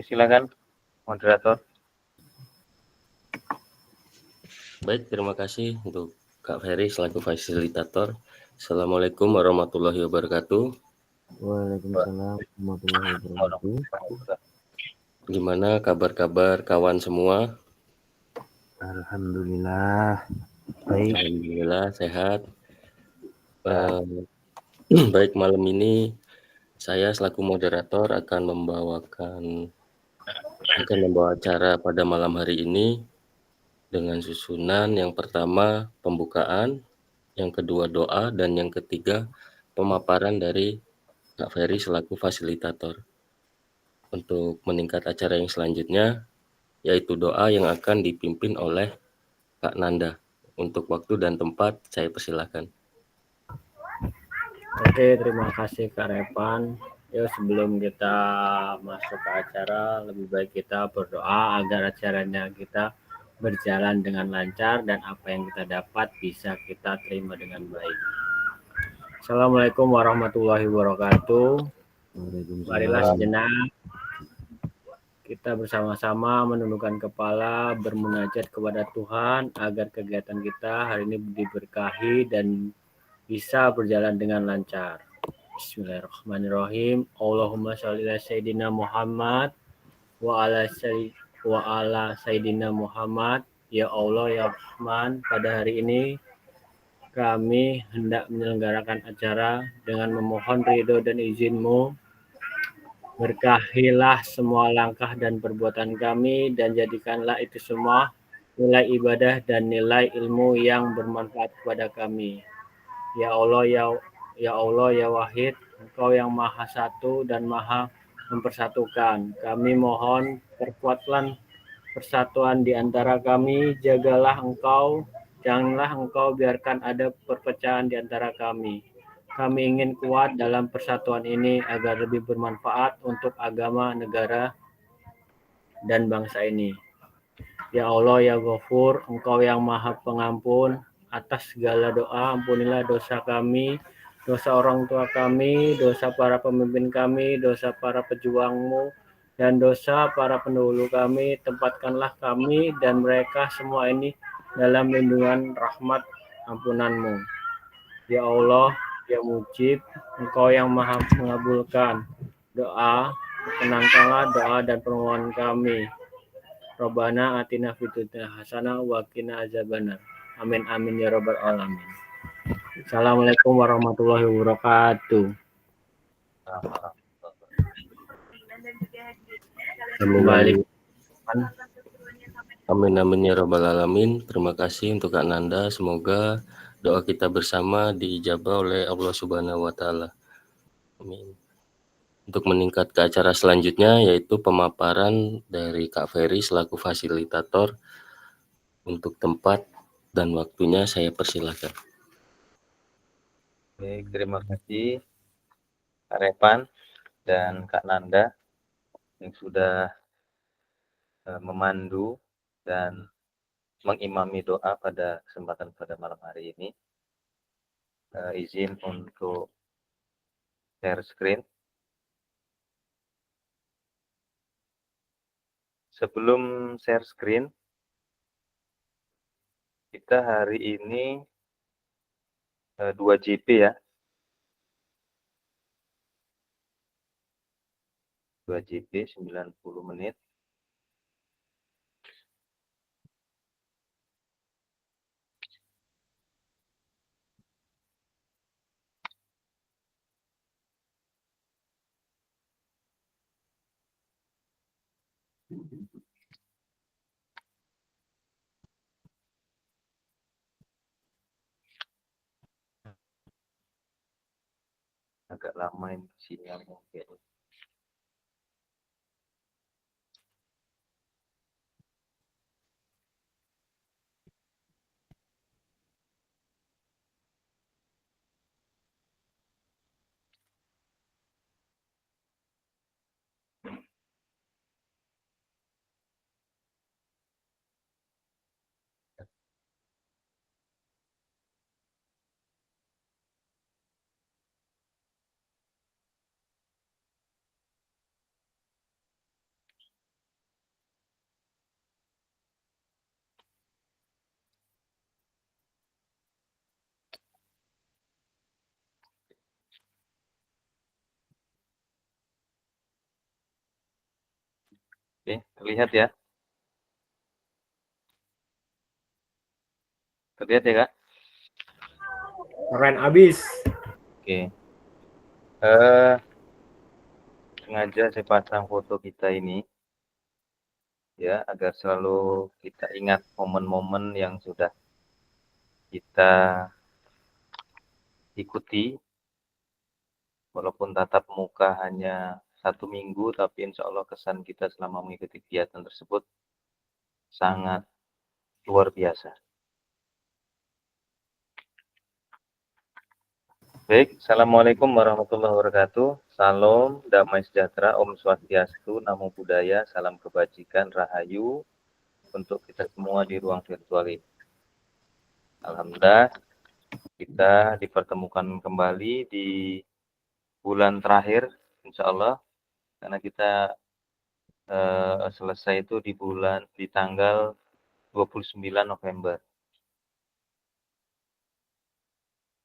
silakan moderator. Baik, terima kasih untuk Kak Ferry selaku fasilitator. Assalamualaikum warahmatullahi wabarakatuh. Waalaikumsalam warahmatullahi wabarakatuh. Gimana kabar-kabar kawan semua? Alhamdulillah baik. Alhamdulillah sehat. Baik, malam ini saya selaku moderator akan membawa acara pada malam hari ini dengan susunan yang pertama pembukaan, yang kedua doa, dan yang ketiga pemaparan dari Kak Ferry selaku fasilitator. Untuk meningkat acara yang selanjutnya, yaitu doa yang akan dipimpin oleh Kak Nanda. Untuk waktu dan tempat, saya persilakan. Oke, terima kasih Kak Repan. Yuk, sebelum kita masuk ke acara, lebih baik kita berdoa agar acaranya kita berjalan dengan lancar dan apa yang kita dapat bisa kita terima dengan baik. Assalamualaikum warahmatullahi wabarakatuh. Marilah sejenak kita bersama-sama menundukkan kepala, bermunajat kepada Tuhan agar kegiatan kita hari ini diberkahi dan bisa berjalan dengan lancar. Bismillahirrahmanirrahim. Allahumma sholli ala sayyidina Muhammad wa ala sayyidina Muhammad. Ya Allah ya Rahman, pada hari ini kami hendak menyelenggarakan acara dengan memohon ridho dan izin-Mu. Berkahilah semua langkah dan perbuatan kami dan jadikanlah itu semua nilai ibadah dan nilai ilmu yang bermanfaat kepada kami. Ya Allah ya Wahid, Engkau yang Maha Satu dan Maha Mempersatukan. Kami mohon perkuatlah persatuan di antara kami, jagalah Engkau, janganlah Engkau biarkan ada perpecahan di antara kami. Kami ingin kuat dalam persatuan ini agar lebih bermanfaat untuk agama, negara, dan bangsa ini. Ya Allah ya Ghafur, Engkau yang Maha Pengampun, atas segala doa ampunilah dosa kami, dosa orang tua kami, dosa para pemimpin kami, dosa para pejuang-Mu, dan dosa para pendahulu kami. Tempatkanlah kami dan mereka semua ini dalam lindungan rahmat ampunan-Mu. Ya Allah ya Mujib, Engkau yang Maha mengabulkan doa, tenangkanlah doa dan permohonan kami. Rabbana atina fid dunya hasanah wa qina azabannar. Amin amin ya rabbal alamin. Assalamualaikum warahmatullahi wabarakatuh. Amin amin ya rabbal alamin. Terima kasih untuk Kak Nanda. Semoga doa kita bersama diijabah oleh Allah Subhanahu wa taala. Amin. Untuk meningkat ke acara selanjutnya yaitu pemaparan dari Kak Ferry selaku fasilitator. Untuk tempat dan waktunya saya persilakan. Baik, terima kasih Kak Repan dan Kak Nanda yang sudah memandu dan mengimami doa pada kesempatan pada malam hari ini. Izin untuk share screen. Sebelum share screen, kita hari ini 2 JP ya. 2 JP 90 menit. Agak lama ini sinyal mungkin. Oke, terlihat ya? Terlihat ya, Kak? Keren abis. Oke. Sengaja saya pasang foto kita ini ya agar selalu kita ingat momen-momen yang sudah kita ikuti, walaupun tatap muka hanya 1 minggu, tapi insya Allah kesan kita selama mengikuti kegiatan tersebut sangat luar biasa. Baik, Assalamualaikum warahmatullahi wabarakatuh. Salam, damai sejahtera, Om Swastiastu, Namo Buddhaya, salam kebajikan, rahayu untuk kita semua di ruang virtual ini. Alhamdulillah, kita dipertemukan kembali di bulan terakhir, insya Allah, karena kita selesai itu di tanggal 29 November.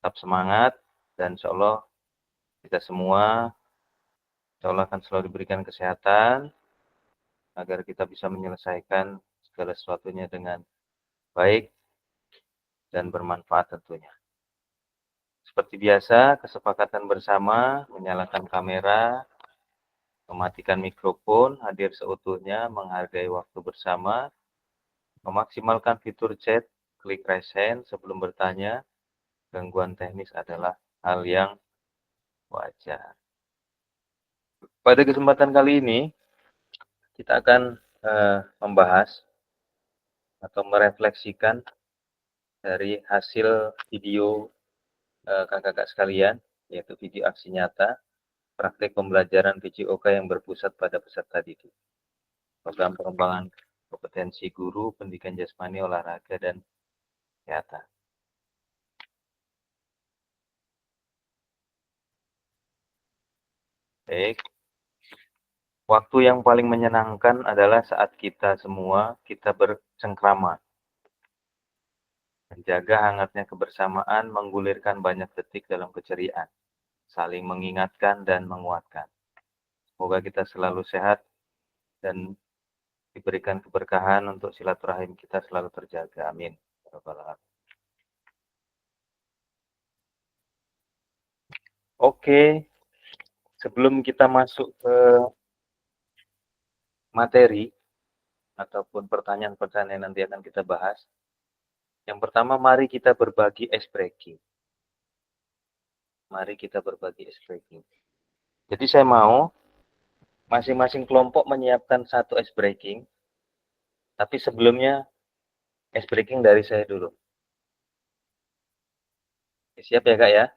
Tetap semangat, dan insya Allah kita semua insya Allah akan selalu diberikan kesehatan agar kita bisa menyelesaikan segala sesuatunya dengan baik dan bermanfaat tentunya. Seperti biasa, kesepakatan bersama menyalakan kamera, mematikan mikrofon, hadir seutuhnya, menghargai waktu bersama, memaksimalkan fitur chat, klik raise hand sebelum bertanya. Gangguan teknis adalah hal yang wajar. Pada kesempatan kali ini, kita akan membahas atau merefleksikan dari hasil video kakak-kakak sekalian, yaitu video aksi nyata, praktik pembelajaran PJOK yang berpusat pada peserta didik. Program pengembangan kompetensi guru, pendidikan jasmani, olahraga, dan kesehatan. Baik. Waktu yang paling menyenangkan adalah saat kita semua bercengkrama. Menjaga hangatnya kebersamaan, menggulirkan banyak detik dalam keceriaan, saling mengingatkan dan menguatkan. Semoga kita selalu sehat dan diberikan keberkahan untuk silaturahim kita selalu terjaga. Amin. Oke, sebelum kita masuk ke materi ataupun pertanyaan-pertanyaan yang nanti akan kita bahas, yang pertama mari kita berbagi ice breaking. Mari kita berbagi ice breaking. Jadi saya mau masing-masing kelompok menyiapkan satu ice breaking, tapi sebelumnya ice breaking dari saya dulu. Siap ya Kak ya?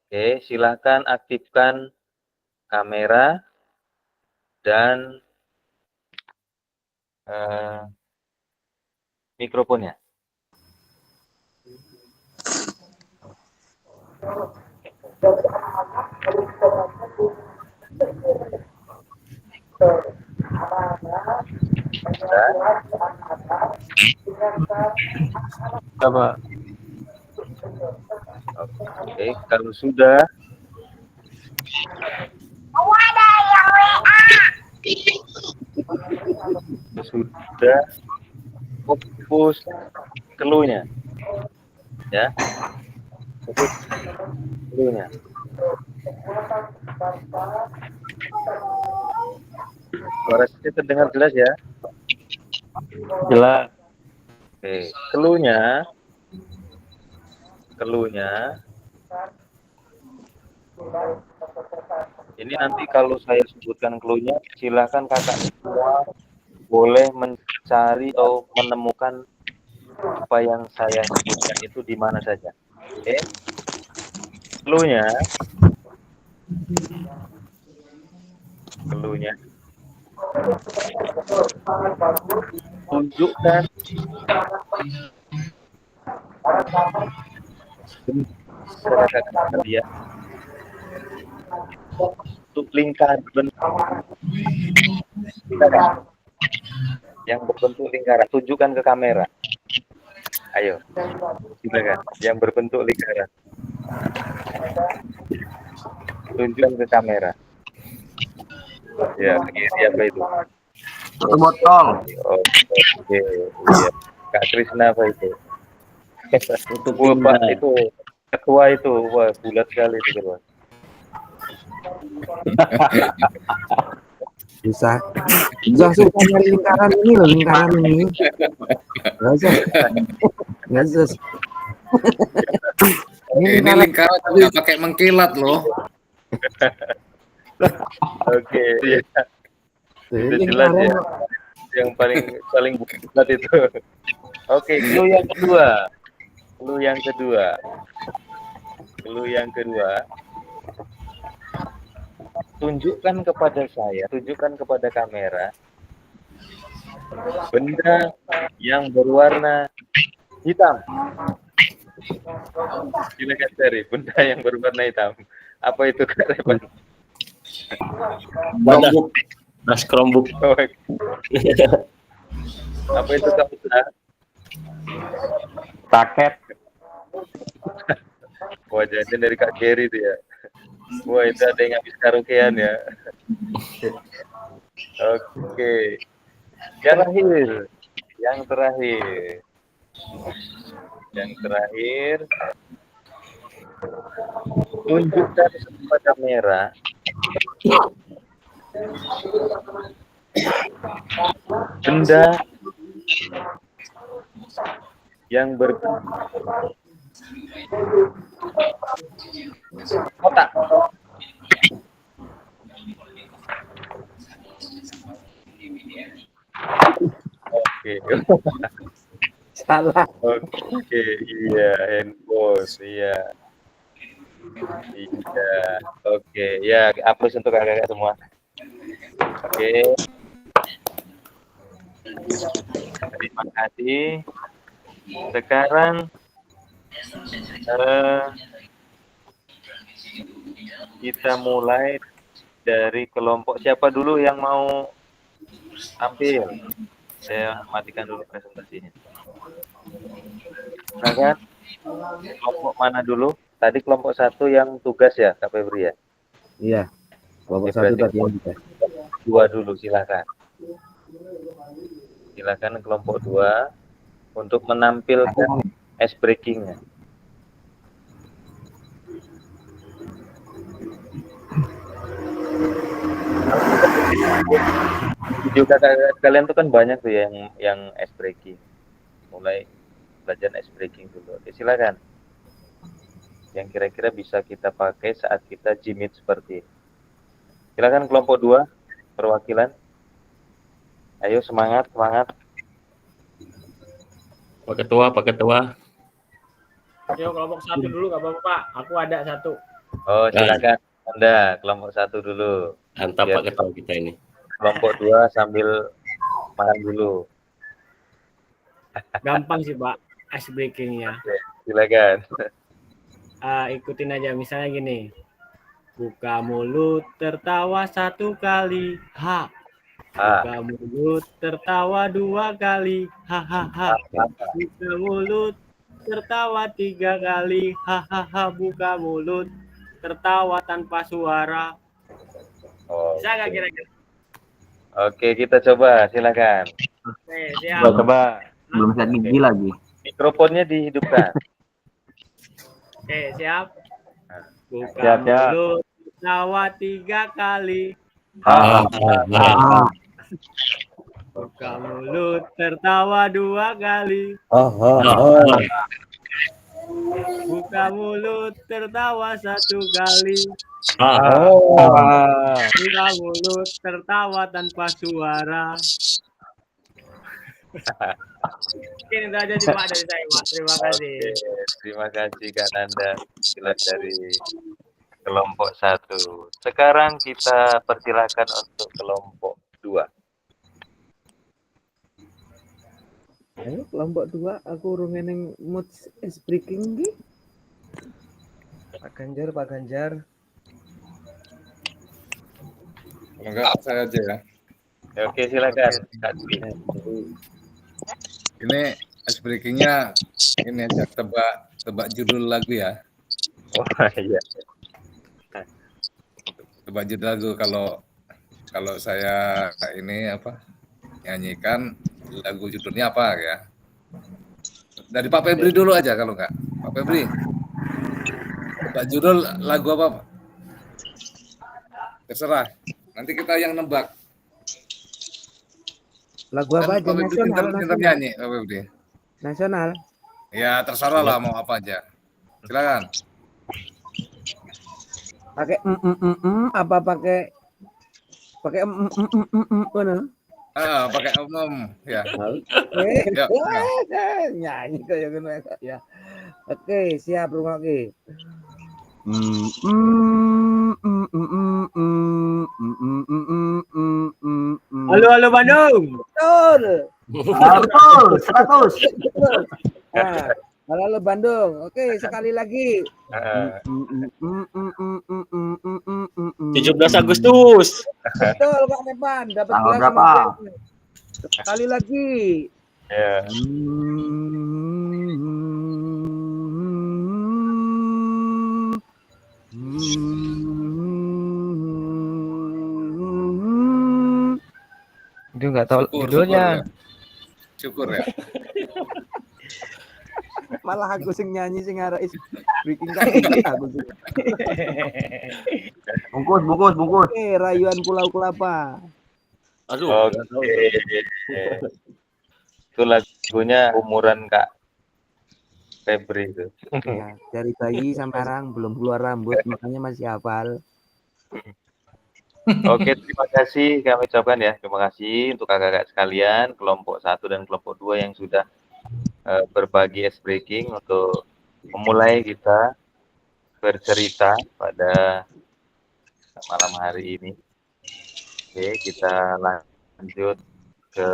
Oke, silahkan aktifkan kamera dan mikrofonnya. Apa? Oke, kalau sudah fokus clue-nya. Ya. Fokus clue-nya. Suara saya terdengar jelas ya? Jelas. Oke, clue-nya ini nanti kalau saya sebutkan clue-nya, silakan kakak semua boleh mencari atau menemukan apa yang saya sebutkan itu di mana saja. Oke. Clue-nya tunjukkan dia untuk lingkaran yang berbentuk lingkaran, tunjukkan ke kamera. Ayo, silakan. Yang berbentuk lingkaran, tunjukkan ke kamera. Ya, kiri apa itu? Satu botol. Oke, iya. Kak Krisna apa itu? Tutup Wah, Pak, pindah. itu ketua itu. Wah, bulat sekali itu ketua. Bisa. Susah nyari lingkaran ini loh, lingkaran ini. Nggak usah. Nggak usah. Ini Ini lingkaran. lingkaran nggak pakai mengkilat loh. Oke, iya. Tuh, Itu jelas lingkaran. ya. Yang paling bulat itu. Oke, clue yang kedua. Clue yang kedua. Clue yang kedua. Tunjukkan kepada saya, tunjukkan kepada kamera benda yang berwarna hitam. Silakan cari benda yang berwarna hitam. Apa itu, Kak Revan? Chromebook. Das Chromebook. Apa itu, Kak Putra? Paket. Wah, jadi dari Kak Geri itu ya. Wah, itu ada yang habis karaokean ya. Oke. Yang terakhir. Tunjukkan kepada kamera benda yang berbentuk kotak. Oke. Salah. Oke, iya, handphone, iya. Iya, oke, ya, hapus untuk kakak-kakak semua. Oke. Terima kasih. Sekarang kita mulai dari kelompok siapa dulu yang mau tampil. Saya matikan dulu presentasinya. Silakan. Kelompok mana dulu? Tadi kelompok 1 yang tugas ya, Kak Febri ya? Iya. Kelompok Oke, 1 berarti tadi yang kita. 2 dulu, silakan. Silakan kelompok 2 untuk menampilkan ice breaking-nya. Video kakak kalian tuh kan banyak tuh yang ice breaking. Mulai belajar ice breaking dulu. Oke, silakan. Yang kira-kira bisa kita pakai saat kita jimit seperti ini. Silakan kelompok 2 perwakilan. Ayo semangat. Pak Ketua. Ayo kelompok 1 dulu nggak apa-apa Pak. Aku ada 1. Oh, silakan. Anda kelompok 1 dulu. Mantap Biar Pak Ketua kita ini. Kelompok 2 sambil makan dulu. Gampang sih Pak ice breaking-nya. Silakan. Ikutin aja misalnya gini. Buka mulut tertawa 1 kali. Ha. Buka mulut tertawa 2 kali. Hahaha. Buka mulut tertawa 3 kali. Hahaha. Buka mulut tertawa tanpa suara. Bisa nggak kira-kira? Oke, kita coba. Silakan. Oke, siap. Coba. Belum lihat gigi lagi. Mikrofonnya dihidupkan. Oke, siap. Buka Siap. mulut tertawa 3 kali. Buka mulut tertawa 2 kali. Buka mulut tertawa 1 kali. Buka mulut tertawa tanpa suara. Mungkin itu aja sih Pak dari saya Pak. Terima kasih. Oke, terima kasih Kak Nanda. Jelas dari kelompok 1. Sekarang kita persilakan untuk kelompok 2. Ayo kelompok 2 aku rungeneng mood ice breaking ki. Pak Ganjar. Enggak, saya aja ya. Oke, silakan Kak Dwi. Ini ice breaking-nya ini aja tebak judul lagu ya. Oh iya. Tebak judul lagu kalau kalau saya ini apa nyanyikan lagu judulnya apa ya? Dari Pak Febri dulu aja kalau enggak. Pak Febri, Pak judul lagu apa, Pak? Terserah. Nanti kita yang nebak. Lagu Kan apa aja? Pak Febri Nasional, pintar nasional, nyanyi, Pak Febri. nasional. Ya terserah lah mau apa aja. Silakan. Pakai apa pakai pakai mana? Pakai umum ya. Oke. Yuk. Nyanyi kayak gini ya. Oke, siap rumah oke. Halo, halo Bandung. Betul. Betul, 100. Nah, halo Bandung. Oke, sekali lagi. 17 Agustus. Betul Kak Nepan, dapat Tanggal gelas berapa? sama gelasnya. Sekali lagi. Ya. Dia nggak tahu Syukur judulnya. ya. Syukur ya. Malah aku sing nyanyi sing arek bikin kaki aku sing. Bungkus. Oke, rayuan Pulau Kelapa. Aduh, Oke. Itu lagunya umuran Kak Febri itu. Ya, dari bayi sampai sekarang belum keluar rambut, makanya masih hafal. Oke, terima kasih kami ucapkan ya. Terima kasih untuk kakak-kakak sekalian, kelompok 1 dan kelompok 2 yang sudah berbagi ice breaking untuk memulai kita bercerita pada malam hari ini. Oke, kita lanjut ke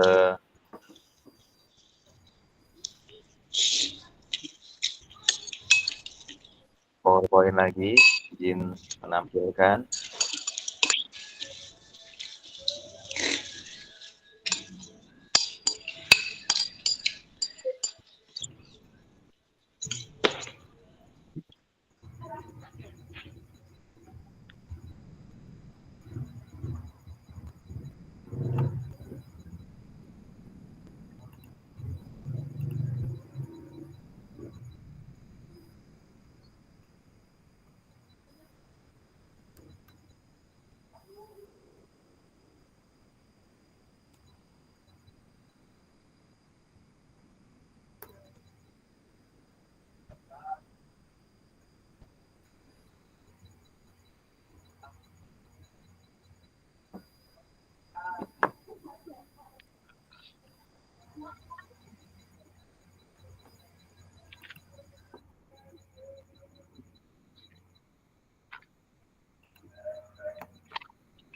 PowerPoint lagi, izin menampilkan.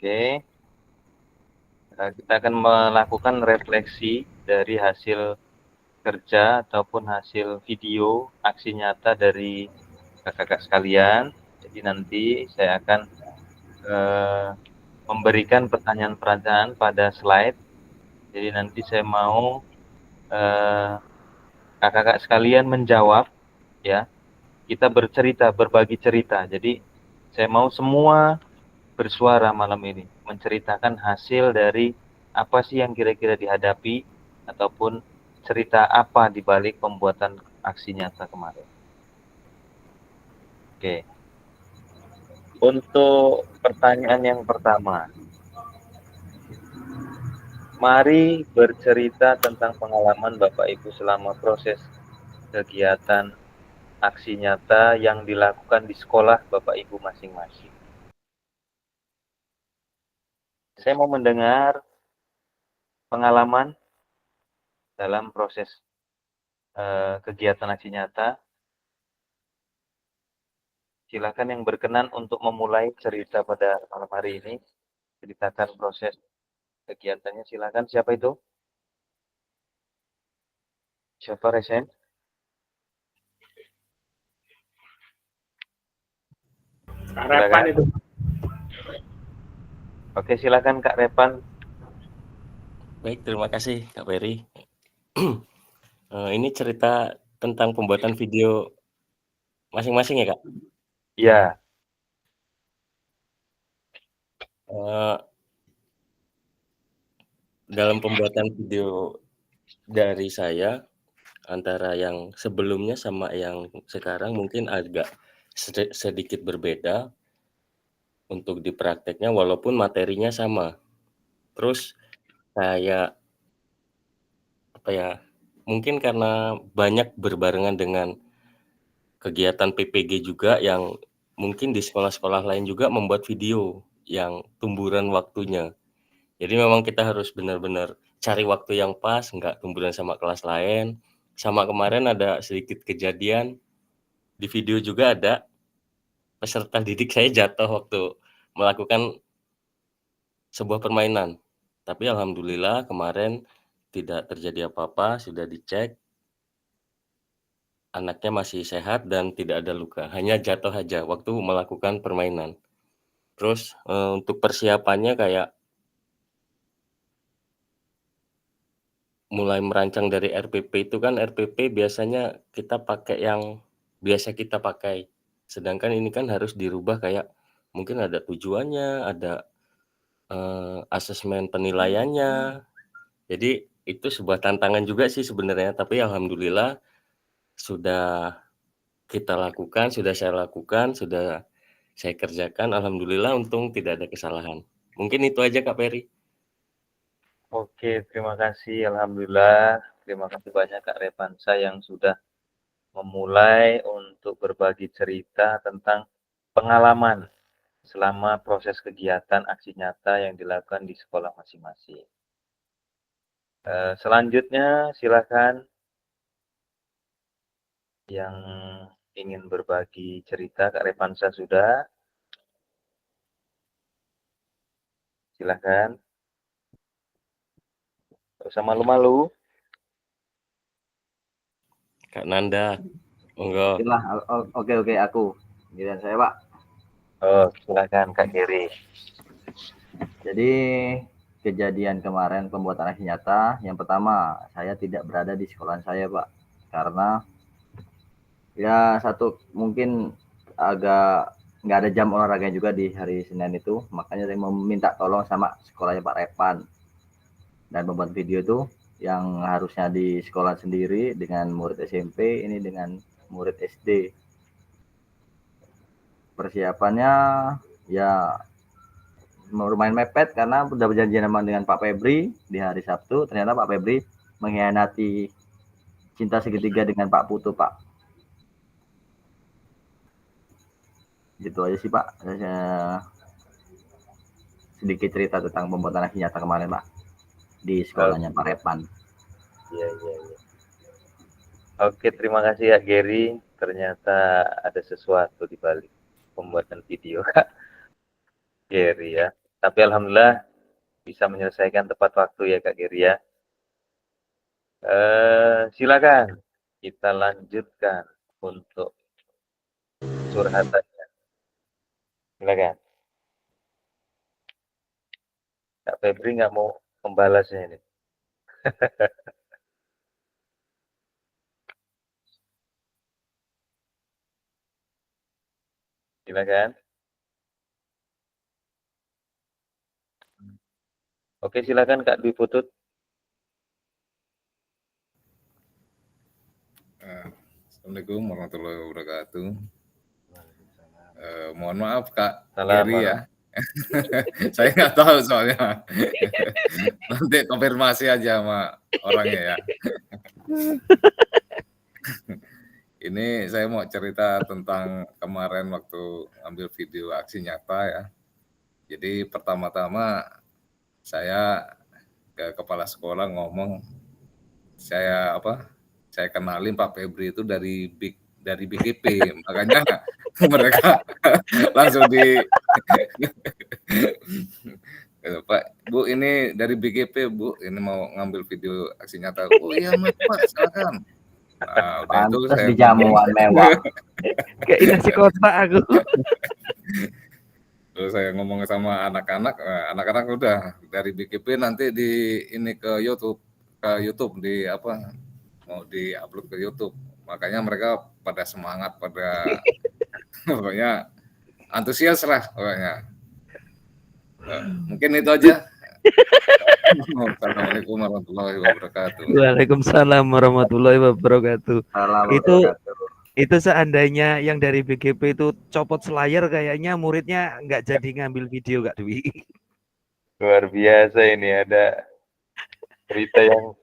Oke, kita akan melakukan refleksi dari hasil kerja ataupun hasil video aksi nyata dari kakak-kakak sekalian. Jadi nanti saya akan memberikan pertanyaan-pertanyaan pada slide. Jadi nanti saya mau kakak-kakak sekalian menjawab, ya. Kita bercerita, berbagi cerita. Jadi saya mau semua bersuara malam ini, menceritakan hasil dari apa sih yang kira-kira dihadapi ataupun cerita apa di balik pembuatan aksi nyata kemarin. Oke. Untuk pertanyaan yang pertama, mari bercerita tentang pengalaman Bapak Ibu selama proses kegiatan aksi nyata yang dilakukan di sekolah Bapak Ibu masing-masing. Saya mau mendengar pengalaman dalam proses kegiatan aksi nyata. Silakan yang berkenan untuk memulai cerita pada malam hari ini. Ceritakan proses kegiatannya. Silakan, siapa itu? Siapa Resen? Kak Repan itu. Oke, silakan Kak Repan. baik, terima kasih Kak Ferry. Ini cerita tentang pembuatan video masing-masing ya Kak? Iya. dalam pembuatan video dari saya, antara yang sebelumnya sama yang sekarang mungkin agak sedikit berbeda untuk di prakteknya walaupun materinya sama. Terus kayak apa ya, mungkin karena banyak berbarengan dengan kegiatan PPG juga yang mungkin di sekolah-sekolah lain juga membuat video yang tumburan waktunya. Jadi memang kita harus benar-benar cari waktu yang pas, nggak tumburan sama kelas lain. Sama kemarin ada sedikit kejadian, di video juga ada peserta didik saya jatuh waktu melakukan sebuah permainan. Tapi alhamdulillah kemarin tidak terjadi apa-apa, sudah dicek. Anaknya masih sehat dan tidak ada luka, hanya jatuh aja waktu melakukan permainan. Terus untuk persiapannya kayak mulai merancang dari RPP itu kan RPP biasanya kita pakai yang biasa kita pakai. Sedangkan ini kan harus dirubah kayak mungkin ada tujuannya, ada asesmen penilaiannya. Jadi itu sebuah tantangan juga sih sebenarnya, tapi alhamdulillah sudah kita lakukan, sudah saya lakukan, sudah saya kerjakan. Alhamdulillah untung tidak ada kesalahan. Mungkin itu aja Kak Peri. Oke, terima kasih. Alhamdulillah. Terima kasih banyak Kak Revansa yang sudah memulai untuk berbagi cerita tentang pengalaman selama proses kegiatan aksi nyata yang dilakukan di sekolah masing-masing. Selanjutnya silakan yang ingin berbagi cerita. Kak Revansa sudah. Silakan. Gak usah malu-malu. Kak Nanda, monggo. Oke, aku. Giliran saya, Pak. Oh, silakan Kak Giri. Jadi kejadian kemarin pembuatan aksi nyata, yang pertama saya tidak berada di sekolah saya, Pak, karena ya satu mungkin agak nggak ada jam olahraga juga di hari Senin itu, makanya saya meminta tolong sama sekolahnya Pak Repan dan membuat video itu yang harusnya di sekolah sendiri dengan murid SMP, ini dengan murid SD. Persiapannya ya lumayan mepet karena udah berjanjian dengan Pak Febri di hari Sabtu, ternyata Pak Febri mengkhianati cinta segitiga dengan Pak Putu, Pak. Gitu aja sih, Pak. Saya sedikit cerita tentang pembuatan aksi nyata kemarin, Pak, di sekolahnya Pak Repan. Iya. Oke, terima kasih Kak Geri. Ternyata ada sesuatu di balik pembuatan video Kak Geri ya. Tapi alhamdulillah bisa menyelesaikan tepat waktu ya Kak Geri ya. Silakan kita lanjutkan untuk curhatannya. Silakan. Kak Febri nggak mau membalasnya ini. Silakan. Oke, silakan Kak Dwi Putut. Assalamualaikum warahmatullahi wabarakatuh. Mohon maaf Kak Salam. Geri ya. Saya nggak tahu soalnya. Nanti konfirmasi aja sama orangnya ya. Ini saya mau cerita tentang kemarin waktu ambil video aksi nyata ya. Jadi pertama-tama saya ke kepala sekolah ngomong, saya kenalin Pak Febri itu dari BGP, makanya mereka langsung Pak, Bu ini dari BGP Bu, ini mau ngambil video aksi nyata. Oh iya Pak, silakan. Nah, udah itu saya di jamuan mewah. Kayak dikasih kotak aku. Terus saya ngomong sama anak-anak, anak-anak udah dari BGP nanti ke YouTube mau di-upload ke YouTube. Makanya mereka pada semangat, pada pokoknya antusias lah pokoknya. Mungkin itu aja Assalamualaikum warahmatullahi wabarakatuh. Waalaikumsalam warahmatullahi wabarakatuh. Salam Itu wabarakatuh. itu seandainya yang dari BGP itu copot selayar, kayaknya muridnya nggak jadi ngambil video, Kak Dwi. Luar biasa ini, ada berita yang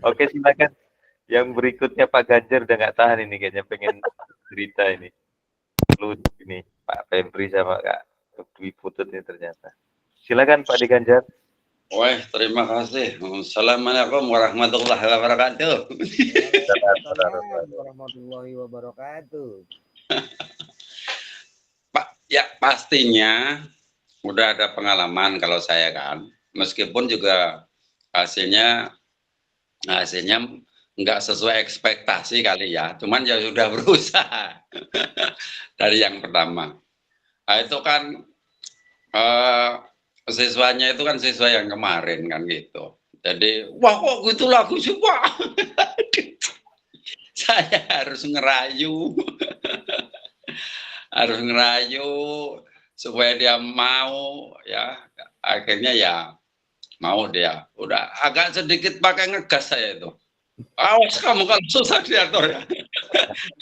Oke, silakan. Yang berikutnya Pak Ganjar udah nggak tahan ini, kayaknya pengen cerita ini. Lucu ini Pak Febri sama Kak Dwi Putut ini ternyata. Silakan Pak Di Ganjar. Wah, terima kasih. Assalamualaikum warahmatullahi wabarakatuh. Waalaikumsalam warahmatullahi wabarakatuh. Pak, ya pastinya udah ada pengalaman kalau saya kan. Meskipun juga hasilnya nggak sesuai ekspektasi kali ya. Cuman ya sudah berusaha. Dari yang pertama. Nah, itu kan siswanya itu kan siswa yang kemarin kan gitu. Jadi, wah kok gitu lagu sih Pak. Saya harus ngerayu. Harus ngerayu supaya dia mau ya. Akhirnya ya mau dia. Udah agak sedikit pakai ngegas saya itu. Awas kamu kalau susah diatur ya.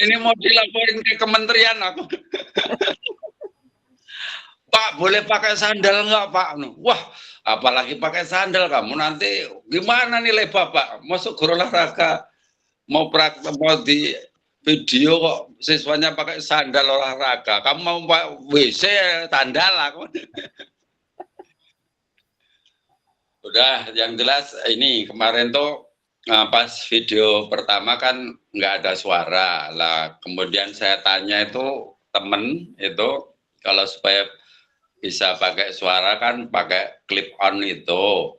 Ini mau dilaporin ke kementerian aku. Pak, boleh pakai sandal nggak Pak? Wah, apalagi pakai sandal kamu nanti gimana nilai Bapak? Masuk guru olahraga mau praktek mau di video kok siswanya pakai sandal olahraga. Kamu mau WC sandal aku. Udah, yang jelas ini kemarin tuh pas video pertama kan nggak ada suara lah. Kemudian saya tanya itu temen itu kalau supaya bisa pakai suara kan pakai clip on itu,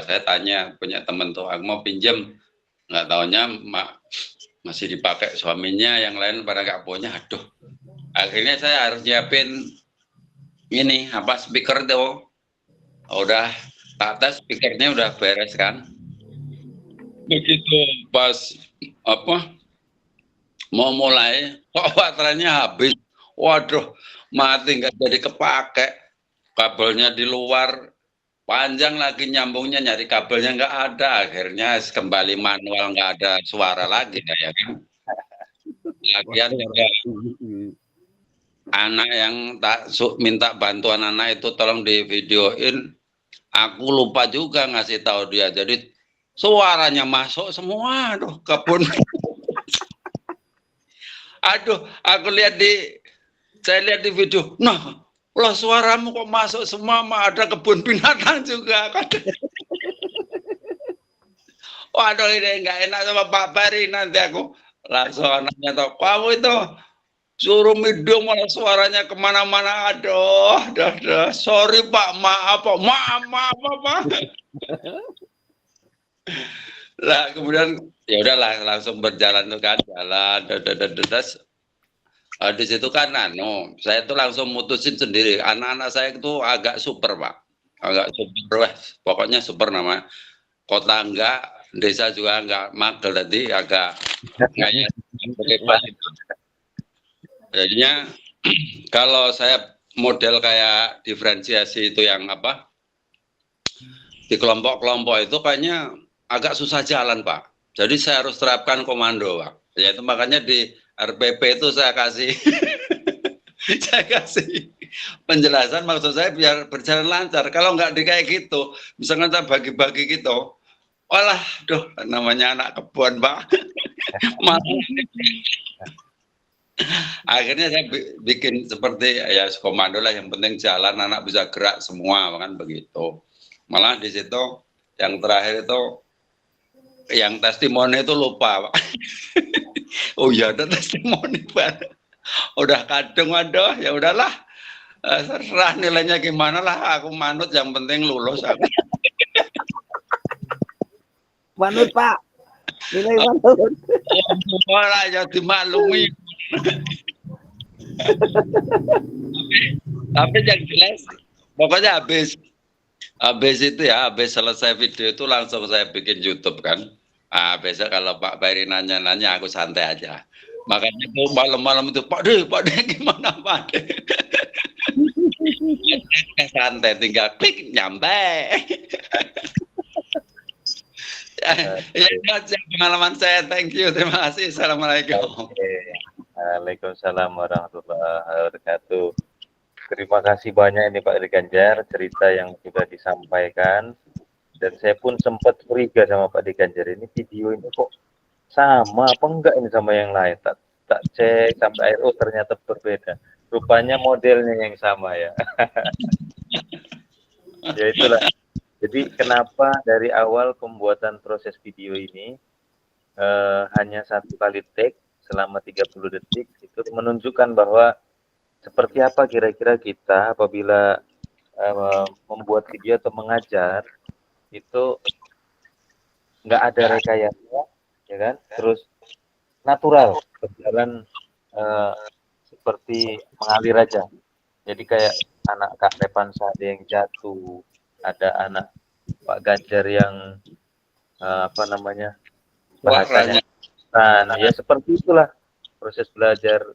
saya tanya punya temen tuh, aku mau pinjem, nggak taunya masih dipakai suaminya, yang lain pada nggak punya. Aduh, akhirnya saya harus nyiapin ini apa speaker tuh, udah tak tes speakernya udah beres kan, begitu pas apa mau mulai kok baterainya habis, waduh mati nggak jadi kepake, kabelnya di luar, panjang lagi nyambungnya nyari kabelnya nggak ada, akhirnya kembali manual nggak ada suara lagi ya kan. Lagian juga anak yang tak minta bantuan anak itu tolong di videoin, aku lupa juga ngasih tahu dia, jadi suaranya masuk semua, aduh kebun. Aduh, saya lihat di video, nah, lah suaramu kok masuk semua, ada kebun binatang juga. Waduh, ini nggak enak sama Pak Bari, nanti aku langsung anaknya tahu, kamu itu suruh video malah suaranya kemana-mana, aduh, sorry Pak, maaf Pak. Lah kemudian ya udahlah langsung berjalan tuh kan, jalan, di situ kan saya tuh langsung mutusin sendiri, anak-anak saya itu agak super Pak, agak super, pokoknya super namanya, kota enggak, desa juga enggak, magel tadi agak kayaknya bebas itu. Jadinya kalau saya model kayak diferensiasi itu yang apa di kelompok-kelompok itu kayaknya agak susah jalan Pak, jadi saya harus terapkan komando Pak, yaitu makanya di RPP itu saya kasih penjelasan, maksud saya biar berjalan lancar. Kalau nggak di kayak gitu, misalkan saya bagi-bagi gitu, walah, namanya anak kebun Pak. Akhirnya saya bikin seperti ya komando lah, yang penting jalan, anak bisa gerak semua, kan begitu. Malah di situ yang terakhir itu yang testimoni itu lupa Pak. Oh iya, ada testimoni Pak. Udah kadung, waduh, ya udahlah, serah nilainya gimana lah, aku manut, yang penting lulus aku. Manut Pak, nilai manut. Ora ya dimaklumi. Tapi yang jelas, pokoknya habis itu ya, habis selesai video itu langsung saya bikin YouTube kan. Besok kalau Pak Bari nanya-nanya, aku santai aja. Makanya itu malam-malam itu, Pak De gimana Pak De? Santai, tinggal klik nyampe. Ya, itu aja pengalaman saya. Thank you, terima kasih. Assalamualaikum. Waalaikumsalam warahmatullahi wabarakatuh. Terima kasih banyak ini Pak Diganjar, cerita yang sudah disampaikan. Dan saya pun sempat curiga sama Pak Diganjar, ini video ini kok sama apa enggak ini sama yang lain. Tak cek sampai akhir, oh ternyata berbeda. Rupanya modelnya yang sama ya. Ya itulah. Jadi kenapa dari awal pembuatan proses video ini hanya 1 kali take selama 30 detik, itu menunjukkan bahwa seperti apa kira-kira kita apabila membuat video atau mengajar, itu nggak ada rekayasa, ya kan? Terus natural, berjalan seperti mengalir aja. Jadi kayak anak Kak Repansa ada yang jatuh, ada anak Pak Ganjar yang apa namanya, bahasanya, nah ya seperti itulah proses belajar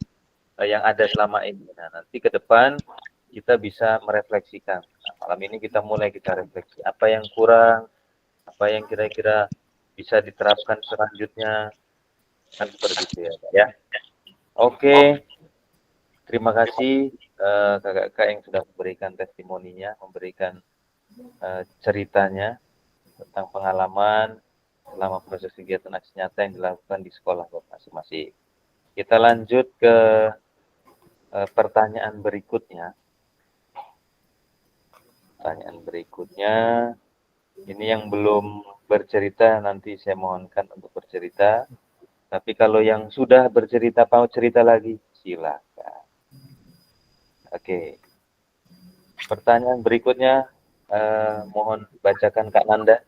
yang ada selama ini. Nah nanti ke depan kita bisa merefleksikan. Nah, malam ini kita refleksi apa yang kurang, apa yang kira-kira bisa diterapkan selanjutnya, kan seperti itu ya. Oke, terima kasih kakak-kakak yang sudah memberikan testimoninya, memberikan ceritanya tentang pengalaman selama proses kegiatan aksi nyata yang dilakukan di sekolah masing-masing. Kita lanjut ke pertanyaan berikutnya. Pertanyaan berikutnya, ini yang belum bercerita nanti saya mohonkan untuk bercerita. Tapi kalau yang sudah bercerita, mau cerita lagi, silakan. Oke. Pertanyaan berikutnya, mohon bacakan Kak Nanda.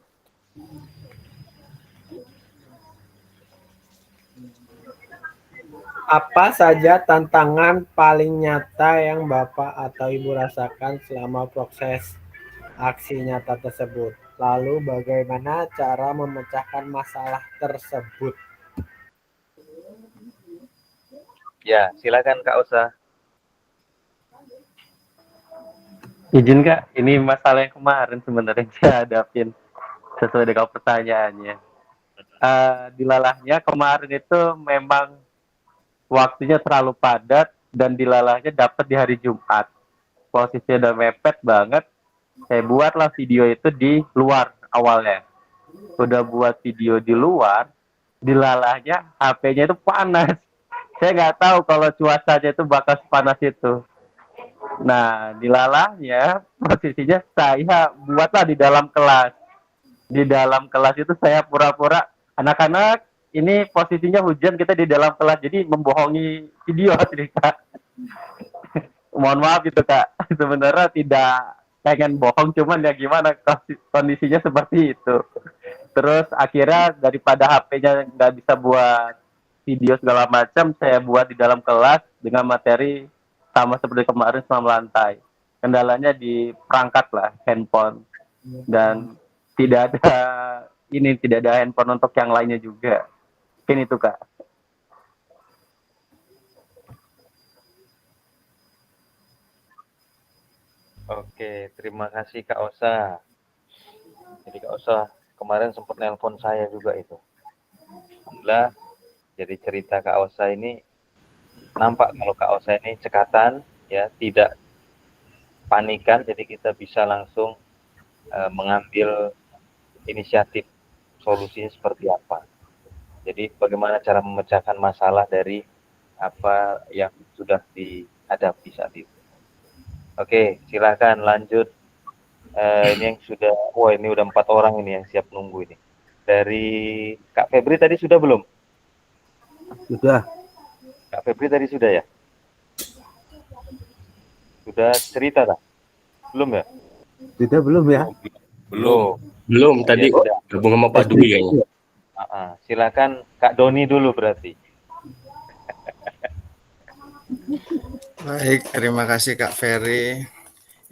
Apa saja tantangan paling nyata yang Bapak atau Ibu rasakan selama proses aksi nyata tersebut? Lalu bagaimana cara memecahkan masalah tersebut? Ya, silakan Kak Osa. Izin Kak, ini masalah yang kemarin sebenarnya saya hadapin sesuai dengan pertanyaannya. Dilalahnya kemarin itu memang waktunya terlalu padat dan dilalahnya dapat di hari Jumat. Posisinya udah mepet banget. Saya buatlah video itu di luar awalnya. Udah buat video di luar, dilalahnya HP-nya itu panas. Saya nggak tahu kalau cuacanya itu bakal sepanas itu. Nah, dilalahnya posisinya saya buatlah di dalam kelas. Di dalam kelas itu saya pura-pura anak-anak, ini posisinya hujan, kita di dalam kelas, jadi membohongi video cerita. Mohon maaf itu Kak, sebenarnya tidak pengen bohong, cuman ya gimana, kondisinya seperti itu. Terus akhirnya daripada HP-nya nggak bisa buat video segala macam, saya buat di dalam kelas dengan materi sama seperti kemarin senam lantai. Kendalanya di perangkat lah, handphone. Dan tidak ada handphone untuk yang lainnya juga. Mungkin itu Kak. Oke, terima kasih Kak Osa. Jadi Kak Osa kemarin sempat nelpon saya juga itu. Alhamdulillah, jadi cerita Kak Osa ini nampak kalau Kak Osa ini cekatan, ya, tidak panikan, jadi kita bisa langsung mengambil inisiatif solusinya seperti apa. Jadi bagaimana cara memecahkan masalah dari apa yang sudah dihadapi saat itu. Oke, silakan lanjut. Ini yang sudah, ini udah 4 orang ini yang siap nunggu ini. Dari Kak Febri tadi sudah belum? Sudah. Kak Febri tadi sudah ya? Sudah cerita tak? Belum ya? Sudah belum ya? Belum tadi gabung sama Pak Dwi kayaknya. Silakan Kak Doni dulu berarti. Baik, terima kasih Kak Ferry.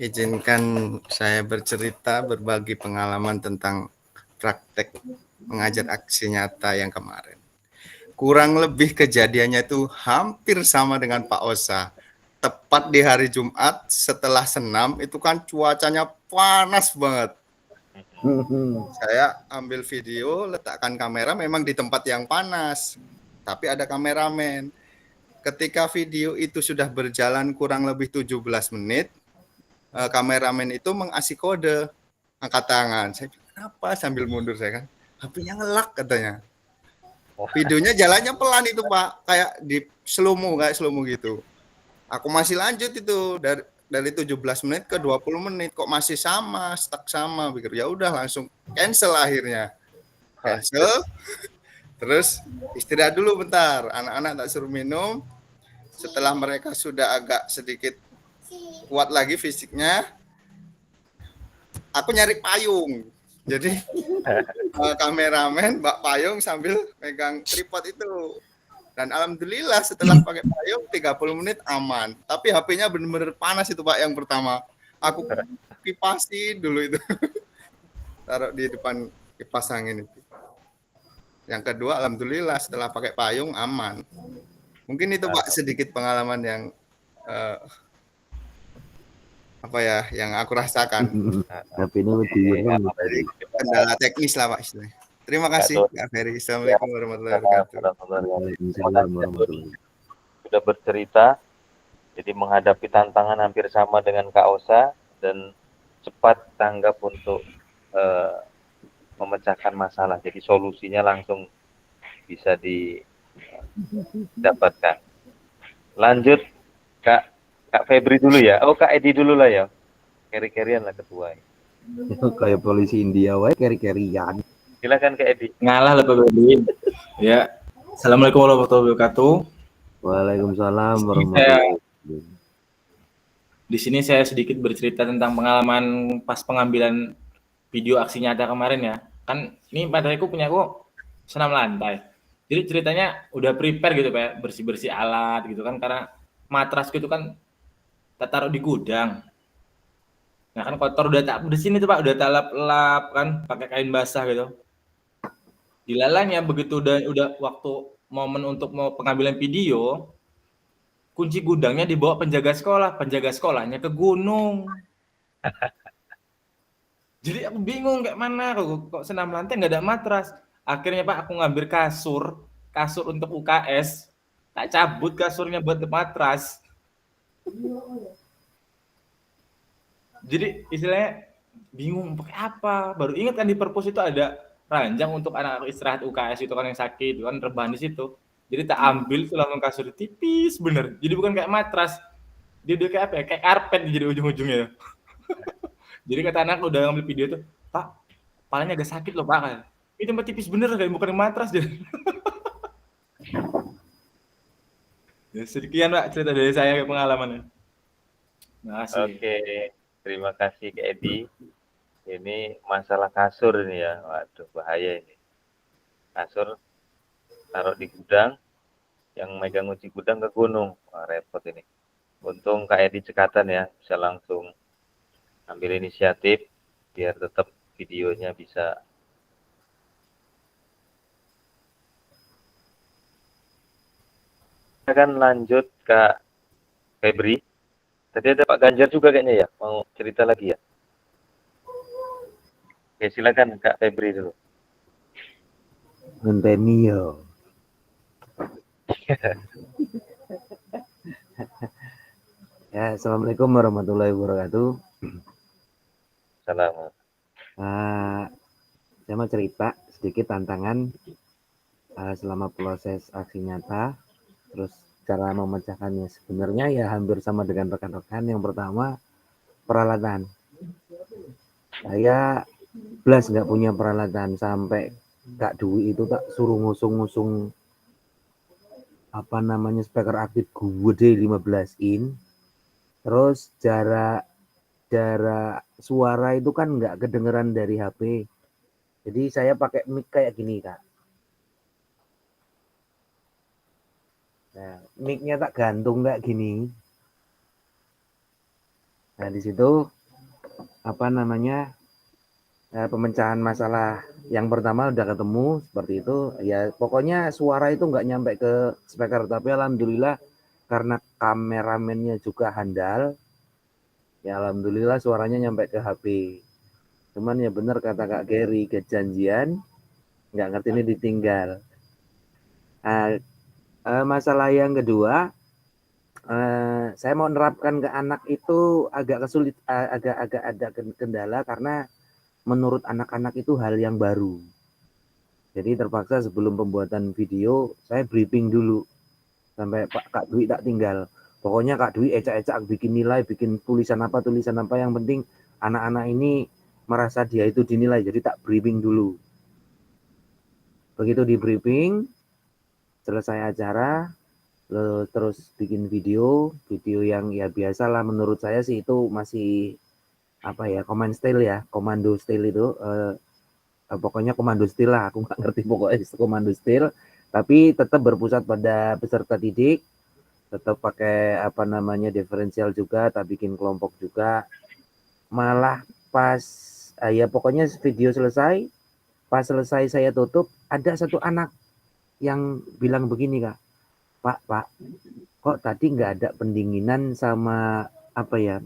Izinkan saya bercerita, berbagi pengalaman tentang praktek mengajar aksi nyata yang kemarin. Kurang lebih kejadiannya itu hampir sama dengan Pak Osa. tepat di hari Jumat setelah senam itu kan cuacanya panas banget. Saya ambil video, letakkan kamera memang di tempat yang panas, tapi ada kameramen. Ketika video itu sudah berjalan kurang lebih 17 menit, kameramen itu mengasih kode, angkat tangan. Saya bilang, kenapa? Sambil mundur saya kan, HP-nya ngelak katanya. Videonya jalannya pelan itu Pak, kayak di slow mo gitu. Aku masih lanjut itu dari 17 menit ke 20 menit kok masih sama, stuck sama. Pikir ya udah langsung cancel akhirnya. Cancel. Terus istirahat dulu bentar. Anak-anak tak suruh minum. Setelah mereka sudah agak sedikit kuat lagi fisiknya, aku nyari payung. Jadi kameramen bak payung sambil megang tripod itu. Dan alhamdulillah setelah pakai payung 30 menit aman. Tapi HP-nya benar-benar panas itu Pak yang pertama. Aku kipasin dulu itu. Taruh di depan kipas angin itu. Yang kedua alhamdulillah setelah pakai payung aman. Mungkin itu Pak sedikit pengalaman yang yang aku rasakan. Tapi ini kendala teknis lah Pak istilahnya. Terima kasih Kak Ferry. Assalamualaikum warahmatullahi wabarakatuh. Sudah bercerita, jadi menghadapi tantangan hampir sama dengan Kak Osa dan cepat tanggap untuk memecahkan masalah. Jadi solusinya langsung bisa didapatkan. Lanjut Kak Febri dulu ya. Oh Kak Edi dulu lah ya. Keri-kerian lah ketua. Kayak polisi India wae keri-kerian. Silakan Kak Edi. Ngalah lah Pak Febri. Ya. Assalamualaikum warahmatullahi wabarakatuh. Waalaikumsalam warahmatullahi wabarakatuh. Di sini saya sedikit bercerita tentang pengalaman pas pengambilan video aksi nyata kemarin ya. Kan ini materiku punya aku senam lantai. Jadi ceritanya udah prepare gitu Pak, bersih-bersih alat gitu kan, karena matras gitu kan tak taruh di gudang. Nah kan kotor udah tak bersihin itu Pak, udah tak lap-lap kan pakai kain basah gitu. Dilalanya begitu udah waktu momen untuk mau pengambilan video, kunci gudangnya dibawa penjaga sekolahnya ke gunung. Jadi aku bingung kayak mana kok senam lantai nggak ada matras. Akhirnya Pak aku ngambil kasur untuk UKS, tak cabut kasurnya buat matras. Jadi istilahnya bingung pakai apa. Baru ingat kan di perpus itu ada ranjang untuk anak istirahat UKS itu kan yang sakit, kan rebahan di situ. Jadi tak ambil tuh langsung kasur tipis bener. Jadi bukan kayak matras. Dia udah kayak apa ya? Kayak karpet jadi ujung-ujungnya. Jadi kata anak udah ngambil video tuh, Pak, kepalanya agak sakit loh Pak. Ini tempat tipis bener kayak bukan matras jadi. Ya, sekian Pak cerita dari saya pengalamannya. Oke, terima kasih Kak Edi. Ini masalah kasur ini ya, waduh bahaya ini. Kasur taruh di gudang, yang megang kunci gudang ke gunung, wah, repot ini. Untung Kak Edi cekatan ya, bisa langsung ambil inisiatif biar tetap videonya bisa. Kita akan lanjut Kak Febri. Tadi ada Pak Ganjar juga kayaknya ya, mau cerita lagi ya. Oke, silakan Kak Febri dulu. Ngenteni yo. Ya, assalamualaikum warahmatullahi wabarakatuh. Salam. Saya mau cerita sedikit tantangan selama proses aksi nyata, terus cara memecahkannya. Sebenarnya ya hampir sama dengan rekan-rekan. Yang pertama, peralatan. Saya belas nggak punya peralatan, sampai Kak Dwi itu tak suruh ngusung speaker aktif gede 15 in. Terus jarak suara itu kan nggak kedengeran dari HP. Jadi saya pakai mic kayak gini Kak. Nah, mic-nya tak gantung kayak gini. Nah, di situ pemecahan masalah yang pertama udah ketemu seperti itu. Ya pokoknya suara itu nggak nyampe ke speaker, tapi alhamdulillah karena kameramennya juga handal, ya alhamdulillah suaranya nyampe ke HP. Cuman ya benar kata Kak Gary, kejanjian nggak ngerti ini ditinggal. Masalah yang kedua, saya mau menerapkan ke anak itu agak ada kendala karena menurut anak-anak itu hal yang baru. Jadi terpaksa sebelum pembuatan video saya briefing dulu sampai Kak Dwi tak tinggal. Pokoknya Kak Dwi ecak-ecak bikin nilai, bikin tulisan apa yang penting anak-anak ini merasa dia itu dinilai. Jadi tak briefing dulu. Begitu di briefing, selesai acara, terus bikin video yang ya biasalah menurut saya sih itu masih apa ya, komando style itu. Pokoknya komando style lah, aku nggak ngerti pokoknya komando style, tapi tetap berpusat pada peserta didik, tetap pakai apa namanya diferensial juga, tak bikin kelompok juga. Malah pas ya pokoknya video selesai, pas selesai saya tutup, ada satu anak yang bilang begini Kak, Pak, kok tadi nggak ada pendinginan sama apa ya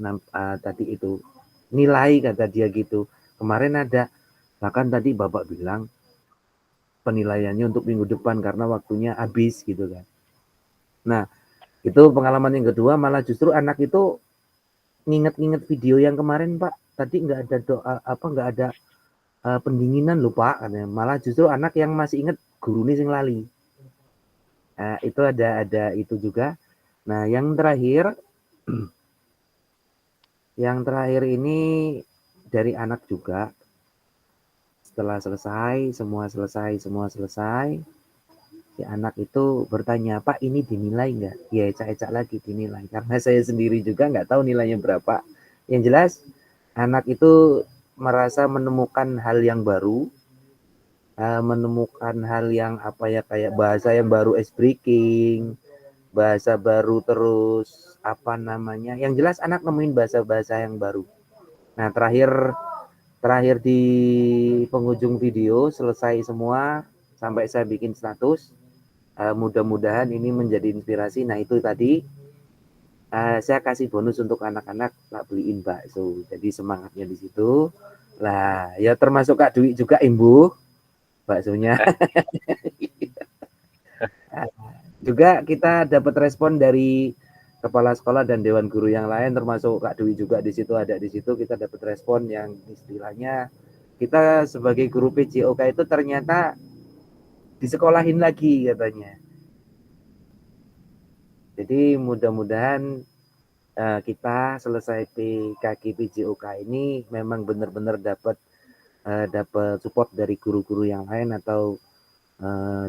tadi itu nilai, kata dia gitu. Kemarin ada, bahkan tadi Bapak bilang penilaiannya untuk minggu depan karena waktunya habis gitu kan. Nah, itu pengalaman yang kedua, malah justru anak itu nginget-nginget video yang kemarin Pak, tadi nggak ada nggak ada pendinginan loh Pak, katanya. Malah justru anak yang masih inget guru ini sing lali. Itu ada itu juga. Nah, yang terakhir ini dari anak juga. Setelah semua selesai, si anak itu bertanya, Pak ini dinilai nggak? Ya ecak-ecak lagi dinilai. Karena saya sendiri juga nggak tahu nilainya berapa. Yang jelas anak itu merasa menemukan hal yang baru, menemukan hal yang apa ya, kayak bahasa yang baru, ice breaking, bahasa baru, terus apa namanya. Yang jelas anak nemuin bahasa-bahasa yang baru. Nah terakhir di penghujung video selesai semua sampai saya bikin status, mudah-mudahan ini menjadi inspirasi. Nah itu tadi saya kasih bonus untuk anak-anak, tak beliin bakso, jadi semangatnya di situ lah ya, termasuk Kak Dwi juga imbuh baksonya. Juga kita dapat respon dari kepala sekolah dan dewan guru yang lain, termasuk Kak Dwi juga di situ, ada di situ. Kita dapat respon yang istilahnya kita sebagai guru PJOK itu ternyata disekolahin lagi katanya. Jadi mudah-mudahan kita selesai PKG PJOK ini memang benar-benar dapat support dari guru-guru yang lain atau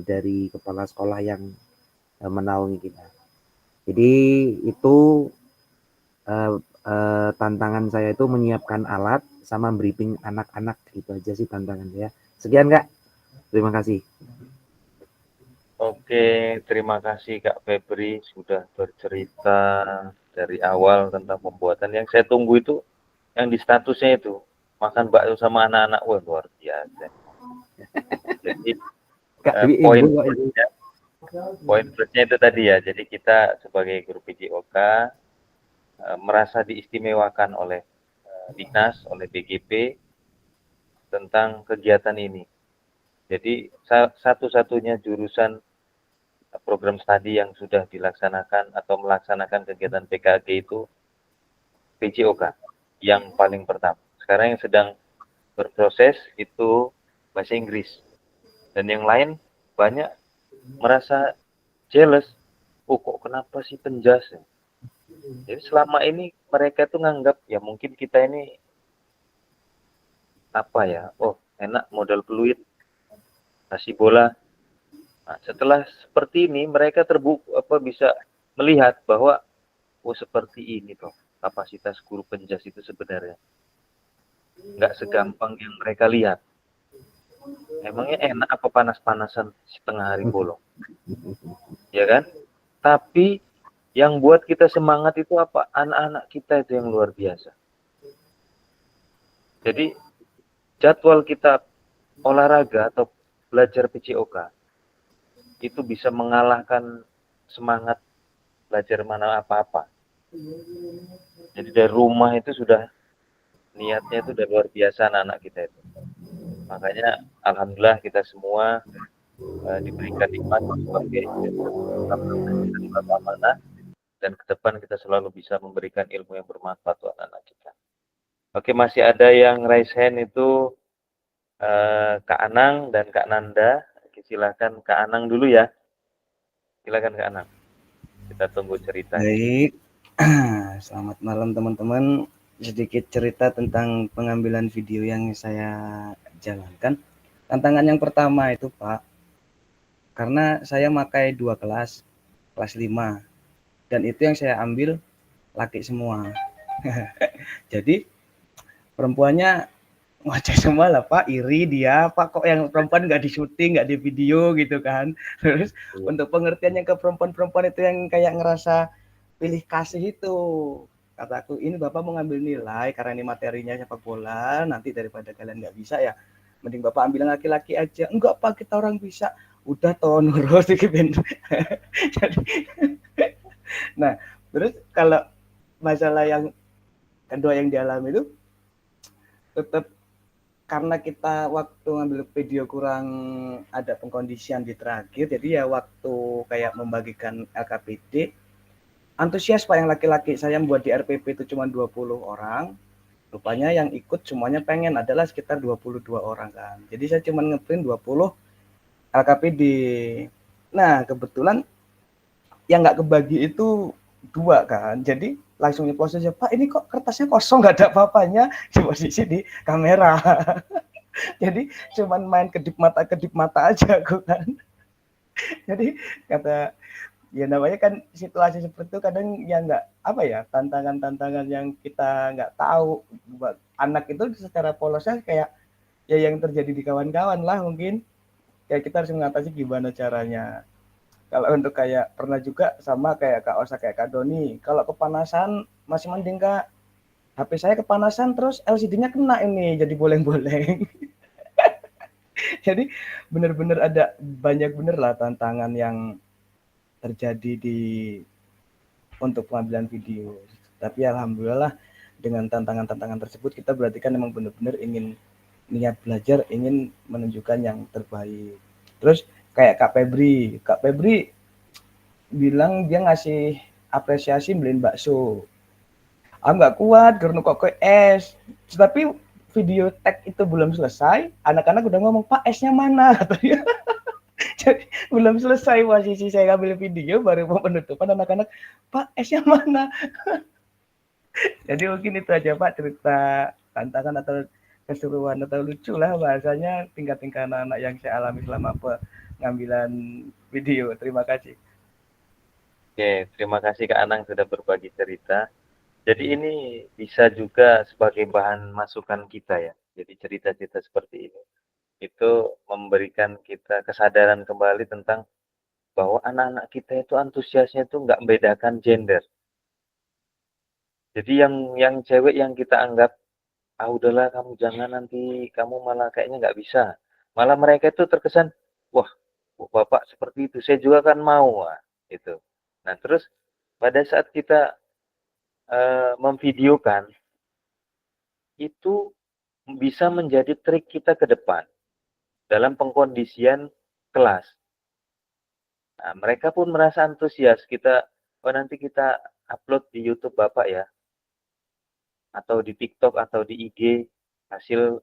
dari kepala sekolah yang menaungi kita. Jadi itu tantangan saya itu menyiapkan alat sama briefing anak-anak, gitu aja sih tantangan saya. Sekian Kak, terima kasih. Oke, terima kasih Kak Febri sudah bercerita dari awal tentang pembuatan. Yang saya tunggu itu yang di statusnya itu makan bakso sama anak-anak, wah luar biasa. Jadi poin plusnya itu tadi ya. Jadi kita sebagai guru PJOK merasa diistimewakan oleh Dinas, oleh BGP tentang kegiatan ini. Jadi satu-satunya jurusan program studi yang sudah dilaksanakan atau melaksanakan kegiatan PKG itu PJOK yang paling pertama. Sekarang yang sedang berproses itu bahasa Inggris. Dan yang lain banyak merasa jealous. Oh kok kenapa sih penjas? Jadi selama ini mereka tuh nganggap ya mungkin kita ini apa ya, oh enak modal peluit, kasih bola. Nah, setelah seperti ini mereka bisa melihat bahwa oh seperti ini toh kapasitas guru penjas itu sebenarnya. Nggak segampang yang mereka lihat. Emangnya enak apa panas-panasan setengah hari bolong? Ya kan? Tapi yang buat kita semangat itu apa? Anak-anak kita itu yang luar biasa. Jadi jadwal kita olahraga atau belajar PJOK itu bisa mengalahkan semangat belajar mana apa-apa. Jadi dari rumah itu sudah niatnya itu udah luar biasa anak-anak kita itu. Makanya alhamdulillah kita semua diberikan nikmat sebagai amanah, dan ke depan kita selalu bisa memberikan ilmu yang bermanfaat untuk anak-anak kita. Oke, masih ada yang raise hand itu Kak Anang dan Kak Nanda. Oke, silakan Kak Anang dulu ya. Silakan Kak Anang. Kita tunggu ceritanya. Baik, selamat malam teman-teman. Sedikit cerita tentang pengambilan video yang saya jalankan. Tantangan yang pertama itu Pak, karena saya pakai 2 kelas 5, dan itu yang saya ambil laki semua. Jadi perempuannya ngoceh semua lah Pak, iri dia, Pak kok yang perempuan nggak di syuting, nggak di video gitu kan. Terus untuk pengertian yang ke perempuan-perempuan itu yang kayak ngerasa pilih kasih itu, kataku ini Bapak mau ngambil nilai karena ini materinya sepak bola, nanti daripada kalian nggak bisa ya mending Bapak ambil yang laki-laki aja. Enggak Pak, kita orang bisa. Udah toh nurut dikit. Nah terus kalau masalah yang kedua yang dialami itu tetap karena kita waktu ngambil video kurang ada pengkondisian di terakhir, jadi ya waktu kayak membagikan LKPD antusias Pak yang laki-laki. Saya membuat di RPP itu cuma 20 orang, rupanya yang ikut semuanya pengen adalah sekitar 22 orang kan. Jadi saya cuma ngeprint 20 LKPD. Nah kebetulan yang nggak kebagi itu 2 kan, jadi langsung nyeplos aja, Pak ini kok kertasnya kosong nggak ada apa-apanya di posisi di kamera. Jadi cuman main kedip mata aja aku kan. Jadi kata ya namanya kan situasi seperti itu kadang ya nggak apa ya, tantangan-tantangan yang kita nggak tahu. Anak itu secara polosnya kayak ya yang terjadi di kawan-kawan lah mungkin. Kayak kita harus mengatasi gimana caranya. Kalau untuk kayak pernah juga sama kayak Kak Osa, kayak Kak Doni, kalau kepanasan masih mending Kak, HP saya kepanasan terus LCD-nya kena ini jadi boleng-boleng. Jadi benar-benar ada banyak bener lah tantangan yang terjadi untuk pengambilan video. Tapi alhamdulillah dengan tantangan-tantangan tersebut kita berarti kan memang benar-benar ingin niat belajar, ingin menunjukkan yang terbaik. Terus kayak Kak Febri bilang dia ngasih apresiasi beliin bakso. Nggak kuat karena kok ke es. Tapi video tag itu belum selesai, anak-anak udah ngomong, Pak esnya mana? Katanya. Jadi belum selesai posisi saya ngambil video, baru mau penutupan anak-anak, Pak esnya mana? Jadi mungkin itu aja Pak cerita tantangan atau keseruan atau lucu lah bahasanya tingkat-tingkat anak-anak yang saya alami selama pengambilan video. Terima kasih. Oke, terima kasih Kak Anang sudah berbagi cerita. Jadi ini bisa juga sebagai bahan masukan kita ya. Jadi cerita-cerita seperti ini itu memberikan kita kesadaran kembali tentang bahwa anak-anak kita itu antusiasnya itu nggak membedakan gender. Jadi yang cewek yang kita anggap udahlah kamu jangan, nanti kamu malah kayaknya nggak bisa. Malah mereka itu terkesan, wah bapak seperti itu, saya juga kan mau. Itu. Nah terus pada saat kita memvideokan, itu bisa menjadi trik kita ke depan dalam pengkondisian kelas. Nah, mereka pun merasa antusias, nanti kita upload di YouTube Bapak ya, atau di TikTok atau di IG hasil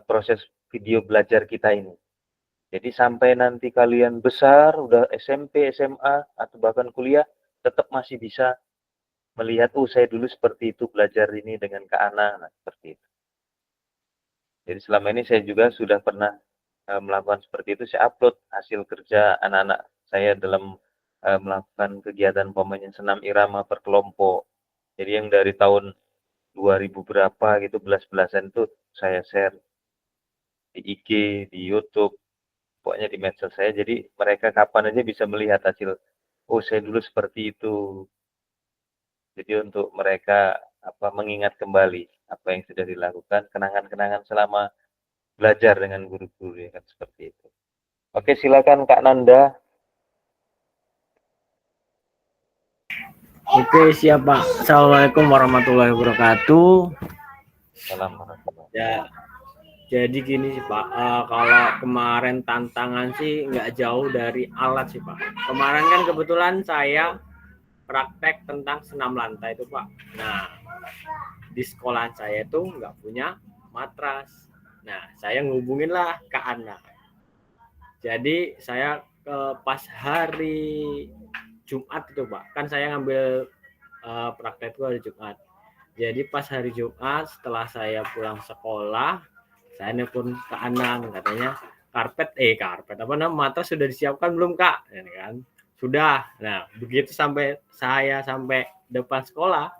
proses video belajar kita ini. Jadi sampai nanti kalian besar, udah SMP, SMA, atau bahkan kuliah, tetap masih bisa melihat, saya dulu seperti itu belajar ini dengan Kak Ana, nah, seperti itu. Jadi selama ini saya juga sudah pernah melakukan seperti itu, saya upload hasil kerja anak-anak saya dalam melakukan kegiatan pemain senam irama per kelompok. Jadi yang dari tahun 2000 berapa gitu, belas-belasan itu saya share di IG, di YouTube, pokoknya di medsos saya. Jadi mereka kapan aja bisa melihat hasil, saya dulu seperti itu. Jadi untuk mereka mengingat kembali apa yang sudah dilakukan, kenangan-kenangan selama belajar dengan guru-guru ya kan, seperti itu. Oke, silakan Kak Nanda. Oke, siap Pak. Assalamualaikum warahmatullahi wabarakatuh. Salam warahmatullahi. Ya, jadi gini sih Pak, kalau kemarin tantangan sih nggak jauh dari alat sih Pak. Kemarin kan kebetulan saya praktek tentang senam lantai itu Pak. Nah, di sekolah saya itu nggak punya matras. Nah, saya ngubungin lah ke anak. Jadi saya pas hari Jumat itu Pak, kan saya ngambil praktek itu hari Jumat. Jadi pas hari Jumat setelah saya pulang sekolah, saya nelpon ke Anang, katanya karpet apa namanya, matras sudah disiapkan belum Kak? Ini kan sudah. Nah begitu sampai saya sampai depan sekolah,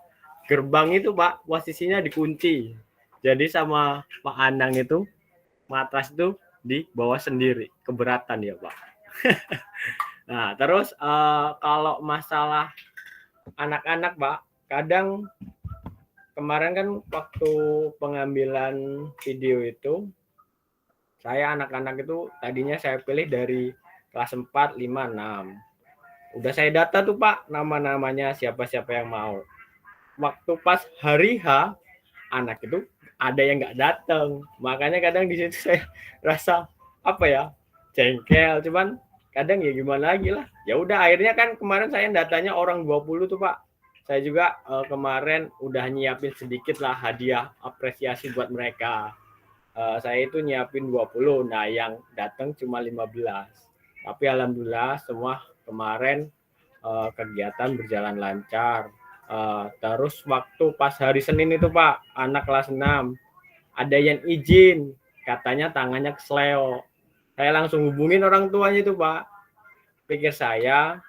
gerbang itu Pak posisinya dikunci. Jadi sama Pak Anang itu matras itu dibawa sendiri, keberatan ya Pak. Nah terus kalau masalah anak-anak Pak, kadang kemarin kan waktu pengambilan video itu, saya anak-anak itu tadinya saya pilih dari kelas 4, 5, 6. Udah saya data tuh Pak, nama-namanya siapa-siapa yang mau. Waktu pas hari H, anak itu ada yang nggak datang. Makanya kadang di situ saya rasa apa ya, jengkel. Cuman kadang ya gimana lagi lah. Ya udah akhirnya kan kemarin saya datanya orang 20 tuh Pak. Saya juga kemarin udah nyiapin sedikit lah hadiah apresiasi buat mereka. Saya itu nyiapin 20, nah yang datang cuma 15. Tapi alhamdulillah semua kemarin kegiatan berjalan lancar. Terus waktu pas hari Senin itu Pak, anak kelas 6 ada yang izin, katanya tangannya kesleo. Saya langsung hubungin orang tuanya itu Pak. Pikir saya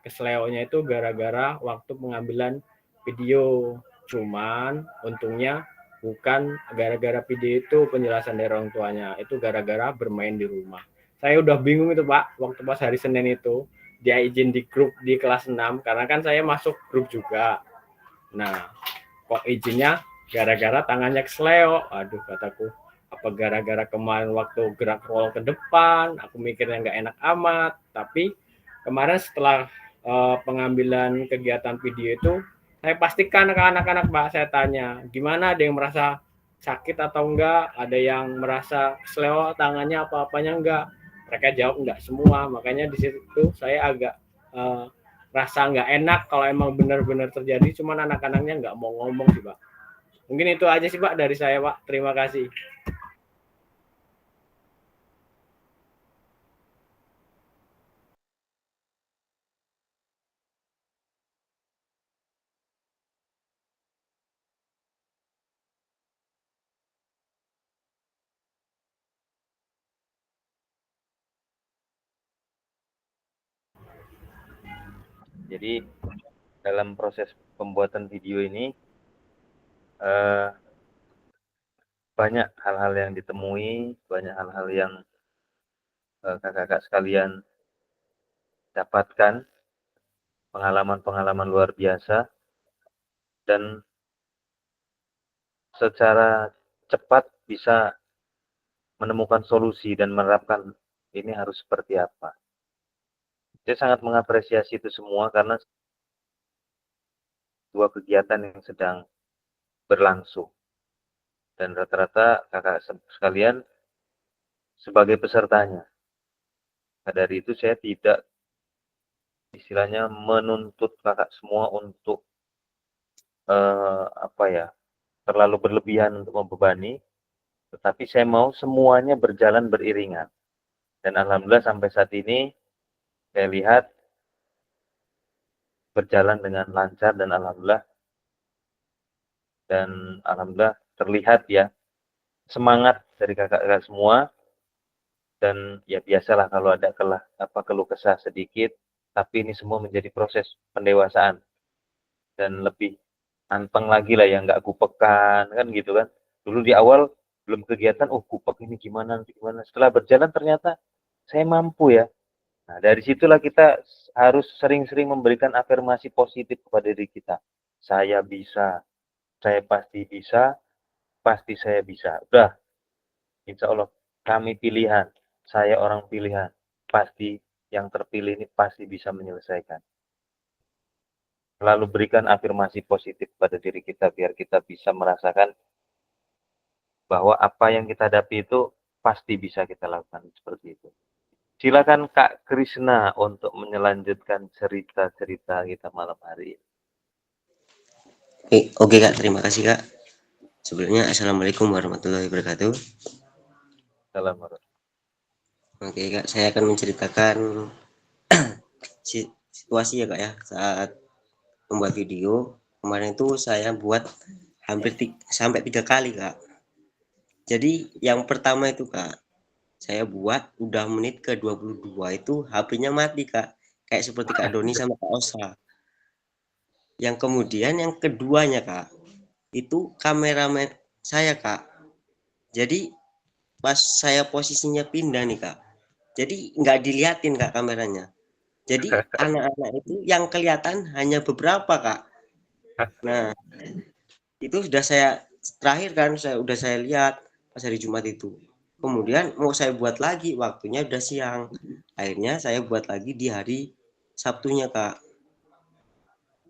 kesleonya itu gara-gara waktu pengambilan video. Cuman untungnya bukan gara-gara video itu penjelasan dari orang tuanya, itu gara-gara bermain di rumah. Saya udah bingung itu Pak, waktu pas hari Senin itu dia izin di grup di kelas 6 karena kan saya masuk grup juga. Nah, kok izinnya gara-gara tangannya kesleo. Aduh kataku, apa gara-gara kemarin waktu gerak roll ke depan, aku mikirnya nggak enak amat. Tapi kemarin setelah pengambilan kegiatan video itu, saya pastikan ke anak-anak Pak, saya tanya, gimana, ada yang merasa sakit atau enggak, ada yang merasa kesleo tangannya apa-apanya enggak. Mereka jawab enggak semua, makanya di situ saya agak rasa nggak enak kalau emang benar-benar terjadi, cuman anak-anaknya nggak mau ngomong sih Pak. Mungkin itu aja sih Pak dari saya Pak, terima kasih. Jadi dalam proses pembuatan video ini banyak hal-hal yang ditemui, banyak hal-hal yang kakak-kakak sekalian dapatkan, pengalaman-pengalaman luar biasa, dan secara cepat bisa menemukan solusi dan menerapkan ini harus seperti apa. Saya sangat mengapresiasi itu semua karena dua kegiatan yang sedang berlangsung. Dan rata-rata kakak sekalian sebagai pesertanya. Nah, dari itu saya tidak istilahnya menuntut kakak semua untuk terlalu berlebihan untuk membebani, tetapi saya mau semuanya berjalan beriringan. Dan alhamdulillah sampai saat ini saya lihat berjalan dengan lancar dan alhamdulillah terlihat ya semangat dari kakak-kakak semua. Dan ya biasalah kalau ada keluh kesah sedikit, tapi ini semua menjadi proses pendewasaan dan lebih anteng lagi lah ya, nggak gupekan kan gitu kan. Dulu di awal belum kegiatan, gupek ini gimana. Setelah berjalan ternyata saya mampu ya. Nah dari situlah kita harus sering-sering memberikan afirmasi positif kepada diri kita. Saya bisa, saya pasti bisa, pasti saya bisa. Udah, insya Allah kami pilihan. Saya orang pilihan, pasti yang terpilih ini pasti bisa menyelesaikan. Lalu berikan afirmasi positif pada diri kita biar kita bisa merasakan bahwa apa yang kita hadapi itu pasti bisa kita lakukan seperti itu. Silakan Kak Krisna untuk menyelanjutkan cerita-cerita kita malam hari ini. Oke Kak, terima kasih Kak. Sebelumnya Assalamualaikum warahmatullahi wabarakatuh. Assalamualaikum. Oke Kak, saya akan menceritakan situasi ya Kak ya, saat membuat video. Kemarin itu saya buat hampir sampai 3 kali Kak. Jadi yang pertama itu Kak, saya buat udah menit ke 22 itu HP-nya mati Kak. Kayak seperti Kak Doni sama Kak Osa. Yang kemudian yang keduanya Kak, itu kameramen saya Kak. Jadi pas saya posisinya pindah nih Kak, jadi nggak diliatin Kak kameranya. Jadi anak-anak itu yang kelihatan hanya beberapa Kak. Nah itu sudah saya terakhir kan, udah saya lihat pas hari Jumat itu. Kemudian mau saya buat lagi, waktunya udah siang. Akhirnya saya buat lagi di hari Sabtunya Kak.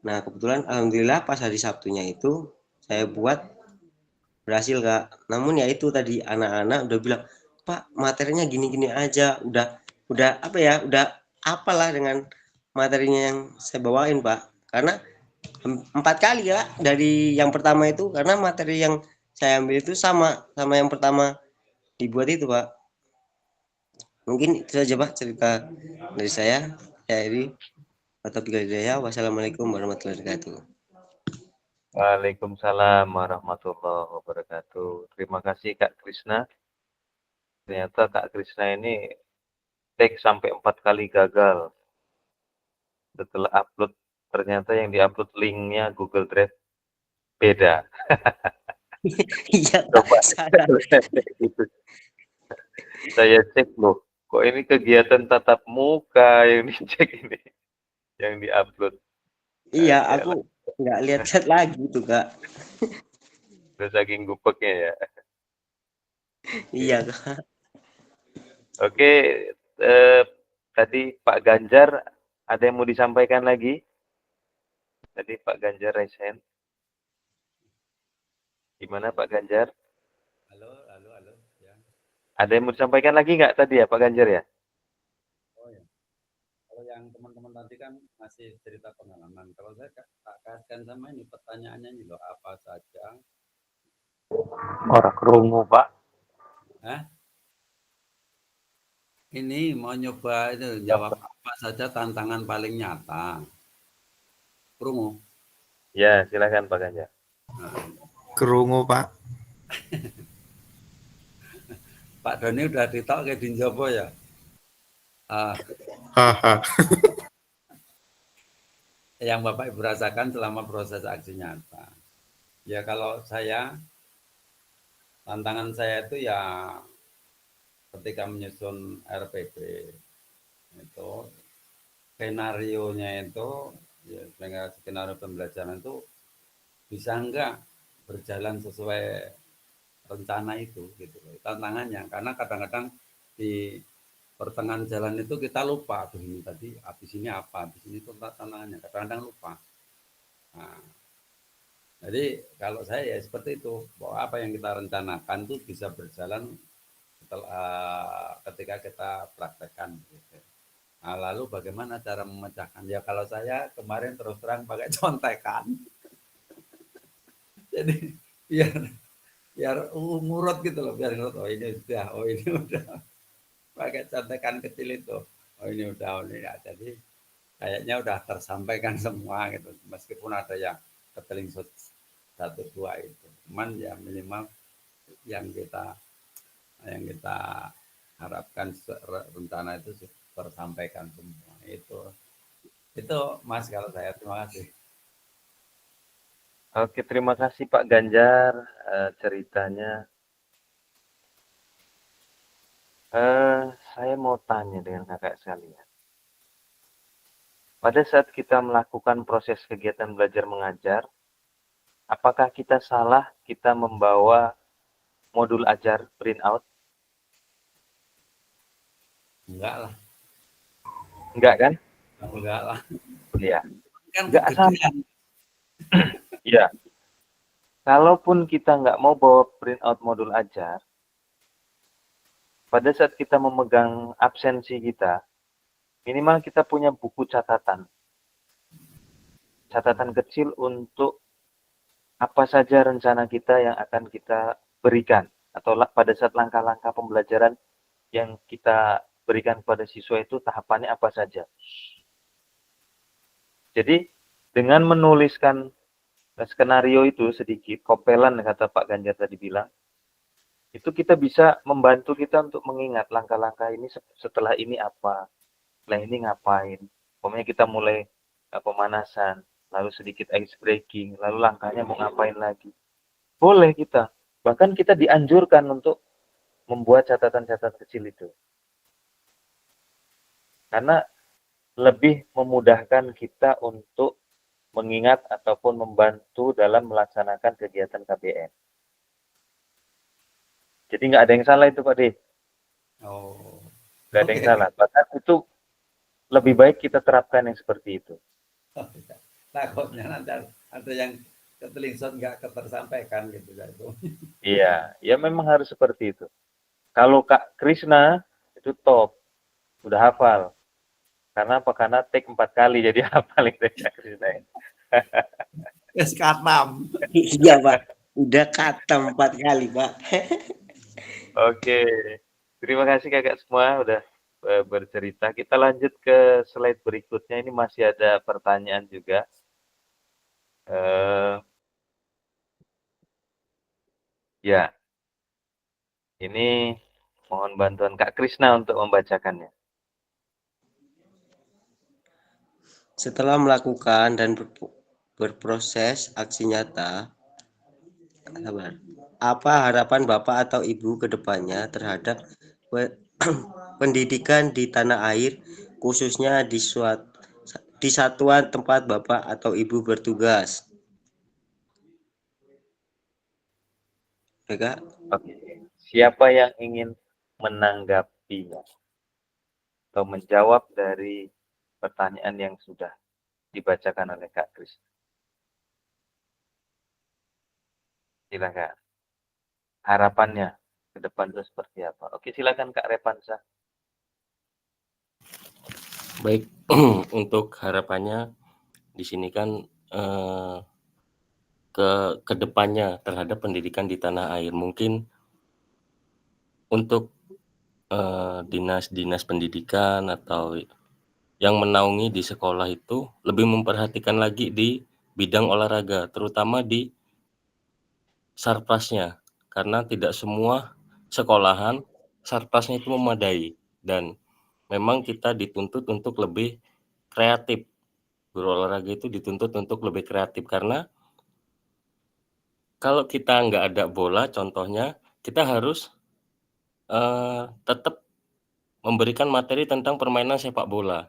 Nah kebetulan alhamdulillah pas hari Sabtunya itu saya buat berhasil Kak. Namun ya itu tadi anak-anak udah bilang, Pak materinya gini-gini aja, udah apa ya, udah apalah dengan materinya yang saya bawain Pak. Karena 4 kali ya dari yang pertama itu, karena materi yang saya ambil itu sama yang pertama dibuat itu Pak. Mungkin itu saja Pak cerita dari saya. Ini Taufiq Hidayah. Wassalamualaikum warahmatullahi wabarakatuh. Waalaikumsalam warahmatullahi wabarakatuh. Terima kasih Kak Krisna. Ternyata Kak Krisna ini take sampai 4 kali gagal. Setelah upload, ternyata yang diupload linknya Google Drive beda. Iya Coba salah. Saya cek loh, kok ini kegiatan tatap muka yang dicek ini, yang diupload. Iya, aku nggak lihat chat lagi tuh Kak. Udah saking gupeknya ya. Iya Kak. Oke, tadi Pak Ganjar ada yang mau disampaikan lagi? Tadi Pak Ganjar raise hand. Gimana Pak Ganjar? Halo. Ya. Ada yang mau disampaikan lagi nggak tadi ya Pak Ganjar ya? Oh ya. Kalau yang teman-teman tadi kan masih cerita pengalaman. Kalau saya tak kaitkan sama ini pertanyaannya ini loh, apa saja? Orang kerungu Pak. Hah? Ini mau nyoba itu jawab apa saja tantangan paling nyata. Kerungu? Ya, silakan Pak Ganjar. Kerungu Pak. Pak Doni udah ditok ke Dinjopo ya? Yang Bapak Ibu rasakan selama proses aksi nyata. Ya kalau saya, tantangan saya itu ya ketika menyusun RPP itu skenario-nya itu ya skenario pembelajaran itu bisa enggak berjalan sesuai rencana itu gitu loh. Tantangannya karena kadang-kadang di pertengahan jalan itu kita lupa, aduh ini tadi habis ini apa, habis ini itu tantangannya kadang-kadang lupa. Nah, jadi kalau saya ya seperti itu, bahwa apa yang kita rencanakan itu bisa berjalan setelah ketika kita praktekkan gitu. Nah, lalu bagaimana cara memecahkan? Ya kalau saya kemarin terus terang pakai contekan. Jadi biar ngurut gitu loh, biar ngurut, oh ini udah pakai contekan kecil itu, oh ini udah jadi kayaknya udah tersampaikan semua gitu, meskipun ada yang ketelingsut 1-2 itu, cuman ya minimal yang kita harapkan rencana itu tersampaikan semua. Itu Mas kalau saya. Terima kasih. Oke, terima kasih Pak Ganjar ceritanya. Saya mau tanya dengan kakak sekalian. Pada saat kita melakukan proses kegiatan belajar mengajar, apakah kita salah kita membawa modul ajar printout? Enggak lah. Enggak kan? Enggak lah. Iya. Kan Nggak sama. kegedean. Iya. Kalaupun kita nggak mau bawa printout modul ajar, pada saat kita memegang absensi kita, minimal kita punya buku catatan. Catatan kecil untuk apa saja rencana kita yang akan kita berikan. Atau pada saat langkah-langkah pembelajaran yang kita berikan kepada siswa itu tahapannya apa saja. Jadi dengan menuliskan skenario itu sedikit, kopelan kata Pak Ganjar tadi bilang, itu kita bisa membantu kita untuk mengingat langkah-langkah ini setelah ini apa, setelah ini ngapain. Pokoknya kita mulai pemanasan, lalu sedikit ice breaking, lalu langkahnya mau ngapain lagi. Boleh kita. Bahkan kita dianjurkan untuk membuat catatan-catatan kecil itu. Karena lebih memudahkan kita untuk mengingat ataupun membantu dalam melaksanakan kegiatan KBM. Jadi nggak ada yang salah itu Pak D. Oh. Nggak ada yang salah. Bahkan itu lebih baik kita terapkan yang seperti itu. Takutnya nanti ada yang ketelingsot nggak ketersampaikan gitu. Iya, ya memang harus seperti itu. Kalau Kak Krisna itu top, udah hafal. Karena apa? Karena take 4 kali jadi hafal itu Kak Krisna. Yes, katam. Iya Pak, udah katam 4 kali Pak. Oke, terima kasih kakak semua udah bercerita. Kita lanjut ke slide berikutnya. Ini masih ada pertanyaan juga. Ya, ini mohon bantuan Kak Krisna untuk membacakannya. Setelah melakukan dan berproses aksi nyata, apa harapan Bapak atau Ibu ke depannya terhadap pendidikan di tanah air, khususnya di satuan tempat Bapak atau Ibu bertugas? Oke. Siapa yang ingin menanggapinya atau menjawab dari pertanyaan yang sudah dibacakan oleh Kak Kris? Silakan. Harapannya ke depan itu seperti apa? Oke, silakan Kak Repansa. Baik, untuk harapannya di sini kan ke depannya terhadap pendidikan di tanah air, mungkin untuk dinas-dinas pendidikan atau yang menaungi di sekolah itu lebih memperhatikan lagi di bidang olahraga, terutama di sarpasnya, karena tidak semua sekolahan sarpasnya itu memadai dan memang kita dituntut untuk lebih kreatif. Guru olahraga itu dituntut untuk lebih kreatif karena kalau kita nggak ada bola, contohnya kita harus tetap memberikan materi tentang permainan sepak bola,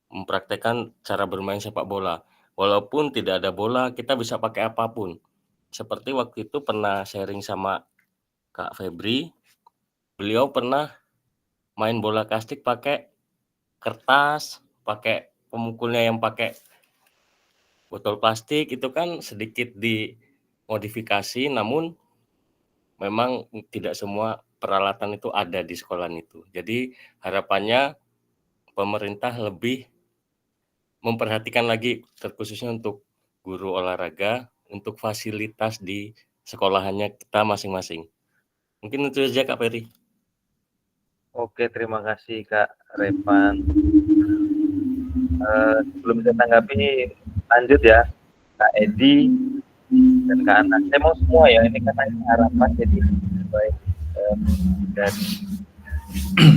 mempraktekkan cara bermain sepak bola. Walaupun tidak ada bola, kita bisa pakai apapun. Seperti waktu itu pernah sharing sama Kak Febri, beliau pernah main bola kastik pakai kertas, pakai pemukulnya yang pakai botol plastik, itu kan sedikit dimodifikasi, namun memang tidak semua peralatan itu ada di sekolah itu. Jadi harapannya pemerintah lebih memperhatikan lagi, terkhususnya untuk guru olahraga, untuk fasilitas di sekolahannya kita masing-masing. Mungkin itu saja Kak Peri. Oke, terima kasih Kak Repan. Sebelum saya tanggapi, lanjut ya Kak Edi dan Kak Ana. Saya mau semua ya, ini karena ini harapan, jadi baik dari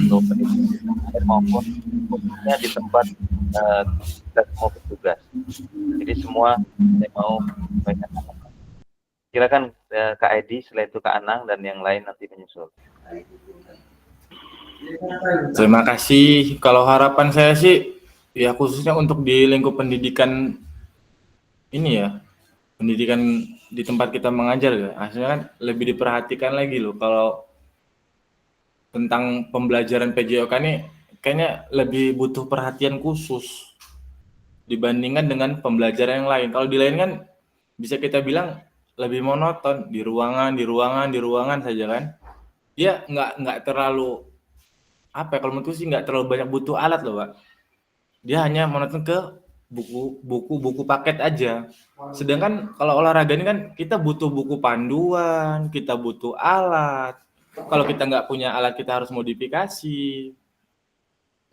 untuk pendidikan maupun khususnya di tempat kita semua bertugas. Jadi semua saya mau sampaikan harapan. Silakan Kak Edi, setelah itu Kak Anang dan yang lain nanti menyusul. Terima kasih. Kalau harapan saya sih, ya khususnya untuk di lingkup pendidikan ini ya, pendidikan di tempat kita mengajar ya, akhirnya kan lebih diperhatikan lagi loh. Kalau tentang pembelajaran PJOK ini kayaknya lebih butuh perhatian khusus. dibandingkan dengan pembelajaran yang lain. Kalau di lain kan bisa kita bilang lebih monoton, di ruangan saja kan. Dia nggak terlalu apa ya, kalau menurutku sih nggak terlalu banyak butuh alat loh, Pak. Dia hanya monoton ke buku paket aja. Sedangkan kalau olahraga ini kan kita butuh buku panduan, kita butuh alat. Kalau kita nggak punya alat kita harus modifikasi.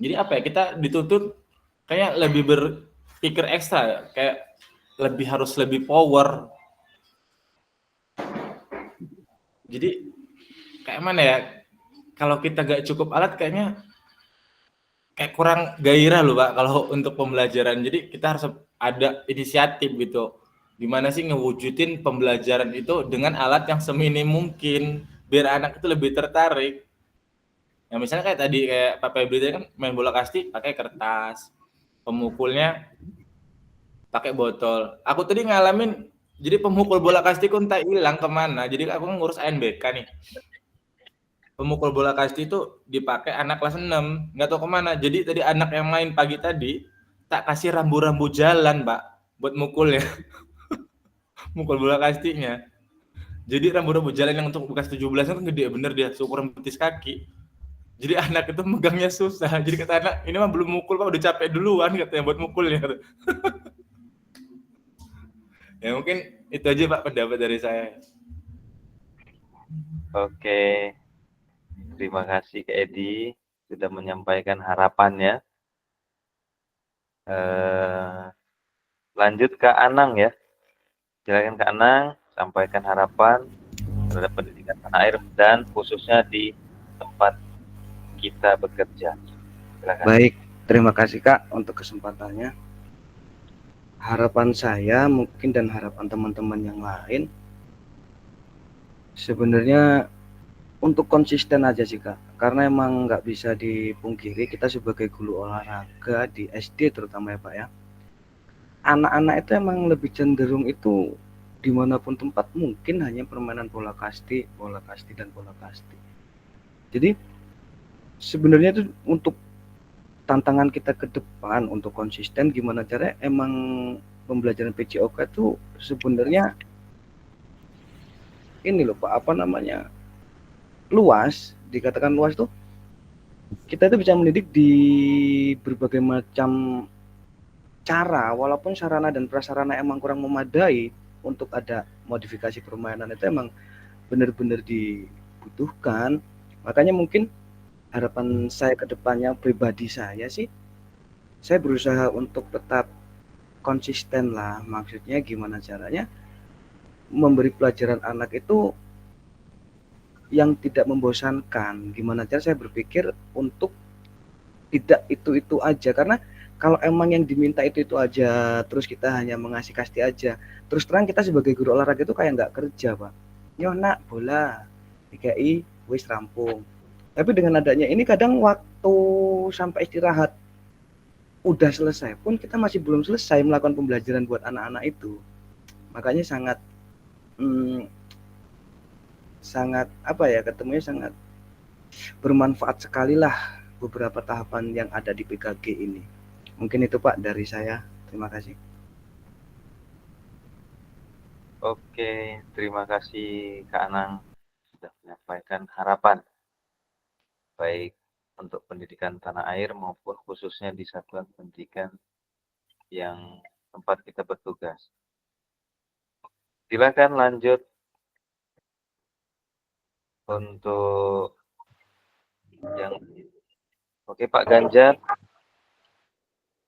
Jadi apa ya, kita dituntut kayak lebih berpikir ekstra ya, kayak harus lebih power. Jadi kayak mana ya, kalau kita nggak cukup alat kayaknya kayak kurang gairah loh Pak kalau untuk pembelajaran. Jadi kita harus ada inisiatif gitu. Gimana sih ngewujudin pembelajaran itu dengan alat yang seminim mungkin biar anak itu lebih tertarik. Ya misalnya kayak tadi kayak Pak Febri tadi kan main bola kasti pakai kertas, pemukulnya pakai botol. Aku tadi ngalamin jadi pemukul bola kasti ku entah hilang kemana. Jadi aku ngurus ANBK nih. Pemukul bola kasti itu dipakai anak kelas 6, nggak tahu kemana. Jadi tadi anak yang main pagi tadi tak kasih rambu-rambu jalan, Pak, buat mukulnya. Mukul bola kastinya. Jadi rambu-rambu jalan yang untuk bekas 17 kan gede bener dia, seukuran betis kaki. Jadi anak itu megangnya susah. Jadi kata anak, ini mah belum mukul Pak, udah capek duluan katanya buat mukulnya. Ya mungkin itu aja Pak pendapat dari saya. Oke, terima kasih Kak Edi sudah menyampaikan harapannya. Lanjut ke Anang ya. Silakan Kak Anang, sampaikan harapan terhadap pendidikan tanah air dan khususnya di tempat kita bekerja. Silakan. Baik, terima kasih Kak untuk kesempatannya. Harapan saya mungkin dan harapan teman-teman yang lain sebenarnya untuk konsisten aja sih Kak, karena emang nggak bisa dipungkiri kita sebagai guru olahraga di SD terutama ya Pak ya, anak-anak itu emang lebih cenderung itu dimanapun tempat mungkin hanya permainan bola kasti dan bola kasti. Jadi sebenarnya itu untuk tantangan kita ke depan untuk konsisten gimana caranya emang pembelajaran PJOK itu sebenarnya ini loh Pak, apa namanya, luas, dikatakan luas tuh kita itu bisa mendidik di berbagai macam cara, walaupun sarana dan prasarana emang kurang memadai untuk ada modifikasi permainan itu emang benar-benar dibutuhkan. Makanya mungkin harapan saya ke depannya pribadi saya sih, saya berusaha untuk tetap konsisten lah, maksudnya gimana caranya memberi pelajaran anak itu yang tidak membosankan, gimana cara saya berpikir untuk tidak itu aja, karena kalau emang yang diminta itu aja, terus kita hanya mengasih kasti aja, terus terang kita sebagai guru olahraga itu kayak nggak kerja Pak. Yo nak bola, DKI, wis rampung. Tapi dengan adanya ini kadang waktu sampai istirahat udah selesai pun kita masih belum selesai melakukan pembelajaran buat anak-anak itu. Makanya sangat apa ya, ketemunya sangat bermanfaat sekali lah beberapa tahapan yang ada di PKG ini. Mungkin itu Pak dari saya. Terima kasih. Oke, terima kasih Kak Anang sudah menyampaikan harapan baik untuk pendidikan tanah air maupun khususnya di satuan pendidikan yang tempat kita bertugas. Silakan lanjut untuk yang oke Pak Ganjar.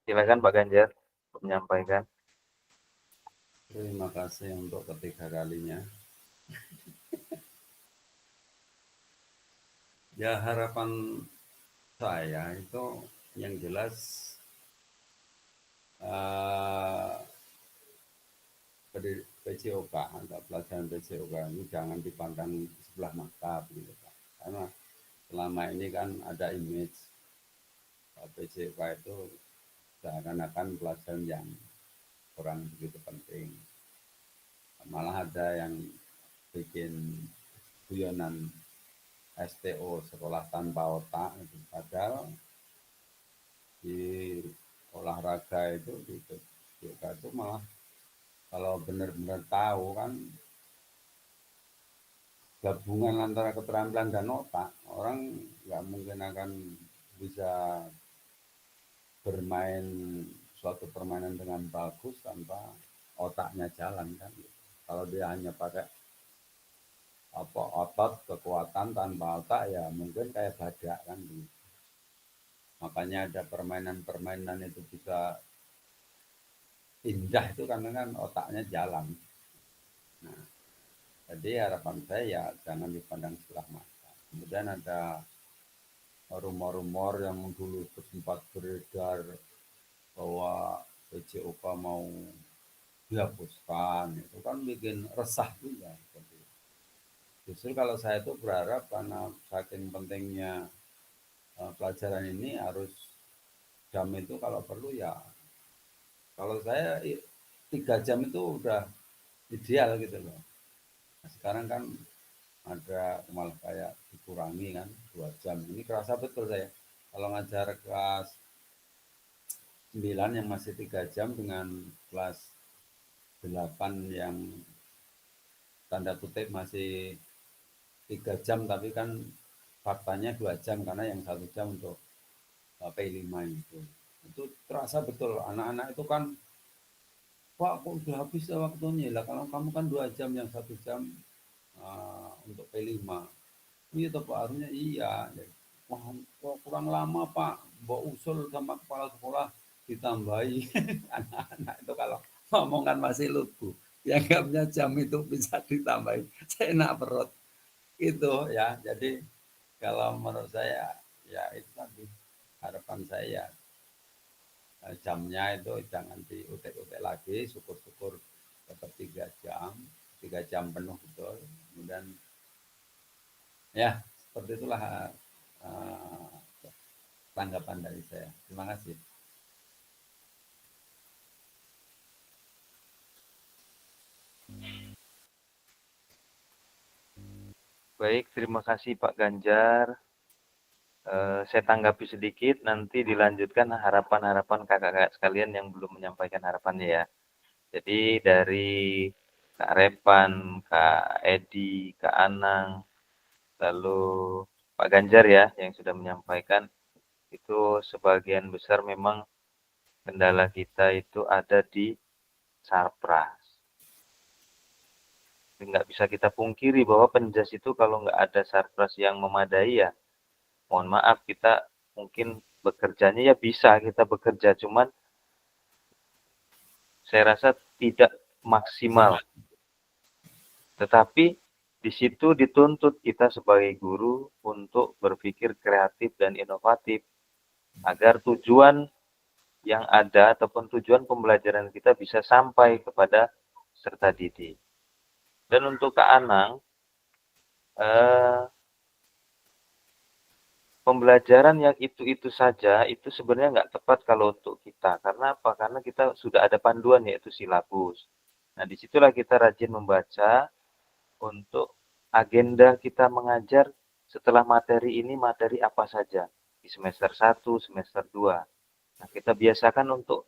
Silakan Pak Ganjar menyampaikan. Terima kasih untuk ketiga kalinya. Ya harapan saya itu yang jelas PJOK atau pelajaran PJOK ini jangan dipandang sebelah mata gitu Pak. Karena selama ini kan ada image PJOK itu seakan-akan pelajaran yang kurang begitu penting. Malah ada yang bikin guyonan STO sekolah tanpa otak, padahal di olahraga itu di TK itu malah kalau benar-benar tahu kan gabungan antara keterampilan dan otak, orang nggak mungkin akan bisa bermain suatu permainan dengan bagus tanpa otaknya jalan kan. Kalau dia hanya pakai otot kekuatan tanpa otak ya mungkin kayak badak kan gitu. Makanya ada permainan-permainan itu bisa indah itu karena kan otaknya jalan. Nah, jadi harapan saya ya jangan dipandang sebelah mata. Kemudian ada rumor-rumor yang dulu sempat beredar bahwa PJOK mau dihapuskan, itu kan bikin resah juga. Justru kalau saya itu berharap karena saking pentingnya pelajaran ini harus jam itu kalau perlu ya, kalau saya 3 jam itu udah ideal gitu loh. Nah, sekarang kan ada malah kayak dikurangi kan 2 jam. Ini kerasa betul saya kalau ngajar kelas 9 yang masih 3 jam dengan kelas 8 yang tanda kutip masih 3 jam tapi kan faktanya 2 jam karena yang 1 jam untuk P5 itu terasa betul anak-anak itu kan, Pak kok udah habis waktunya lah, kalau kamu kan 2 jam yang 1 jam untuk P5 iya toh Pak, harusnya iya. Wah kok kurang lama Pak, mbok usul sama kepala sekolah ditambahi. Anak-anak itu kalau ngomong kan masih lugu, dianggapnya jam itu bisa ditambahi, saya enak perut itu ya. Jadi kalau menurut saya ya itu tadi harapan saya jamnya itu jangan diutek-utek lagi, syukur-syukur tetap 3 jam penuh betul. Kemudian ya seperti itulah tanggapan dari saya. Terima kasih. Baik, terima kasih Pak Ganjar. Saya tanggapi sedikit, nanti dilanjutkan harapan-harapan kakak-kakak sekalian yang belum menyampaikan harapannya ya. Jadi dari Kak Repan, Kak Edi, Kak Anang, lalu Pak Ganjar ya yang sudah menyampaikan, itu sebagian besar memang kendala kita itu ada di sarpras. Nggak bisa kita pungkiri bahwa penjas itu kalau nggak ada sarpras yang memadai ya, mohon maaf kita mungkin bekerjanya ya bisa kita bekerja, cuman saya rasa tidak maksimal. Tetapi di situ dituntut kita sebagai guru untuk berpikir kreatif dan inovatif agar tujuan yang ada ataupun tujuan pembelajaran kita bisa sampai kepada peserta didik. Dan untuk Kak Anang, pembelajaran yang itu-itu saja itu sebenarnya nggak tepat kalau untuk kita. Karena apa? Karena kita sudah ada panduan yaitu silabus. Nah, disitulah kita rajin membaca untuk agenda kita mengajar setelah materi ini, materi apa saja di semester 1, semester 2. Nah, kita biasakan untuk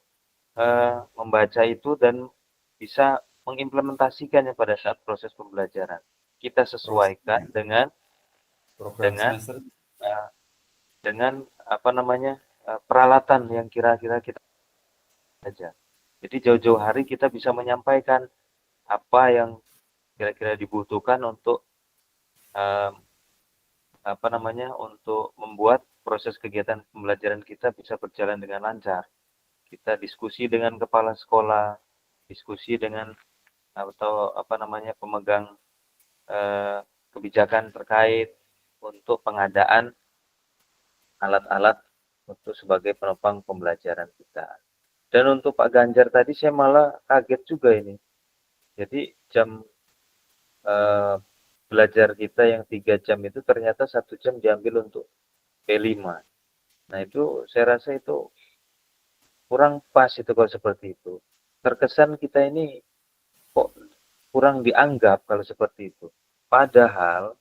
membaca itu dan bisa mengimplementasikannya pada saat proses pembelajaran. Kita sesuaikan dengan apa namanya peralatan yang kira-kira kita saja. Jadi jauh-jauh hari kita bisa menyampaikan apa yang kira-kira dibutuhkan untuk apa namanya untuk membuat proses kegiatan pembelajaran kita bisa berjalan dengan lancar. Kita diskusi dengan kepala sekolah, diskusi dengan atau apa namanya pemegang kebijakan terkait untuk pengadaan alat-alat untuk sebagai penopang pembelajaran kita. Dan untuk Pak Ganjar tadi saya malah kaget juga ini. Jadi jam belajar kita yang 3 jam itu ternyata 1 jam diambil untuk P5. Nah itu saya rasa itu kurang pas itu kalau seperti itu. Terkesan kita ini kok kurang dianggap kalau seperti itu. Padahal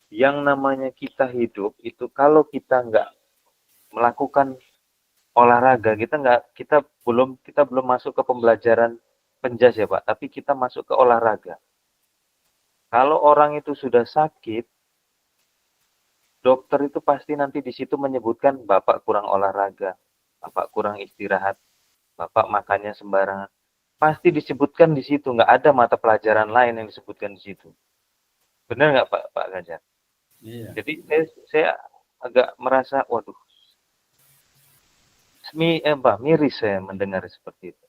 yang namanya kita hidup itu kalau kita nggak melakukan olahraga, kita belum masuk ke pembelajaran penjas ya Pak, tapi kita masuk ke olahraga. Kalau orang itu sudah sakit, dokter itu pasti nanti di situ menyebutkan Bapak kurang olahraga, Bapak kurang istirahat, Bapak makannya sembarangan. Pasti disebutkan di situ, nggak ada mata pelajaran lain yang disebutkan di situ. Benar nggak Pak Ganjar? Iya. Jadi saya agak merasa, waduh, miris saya mendengar seperti itu.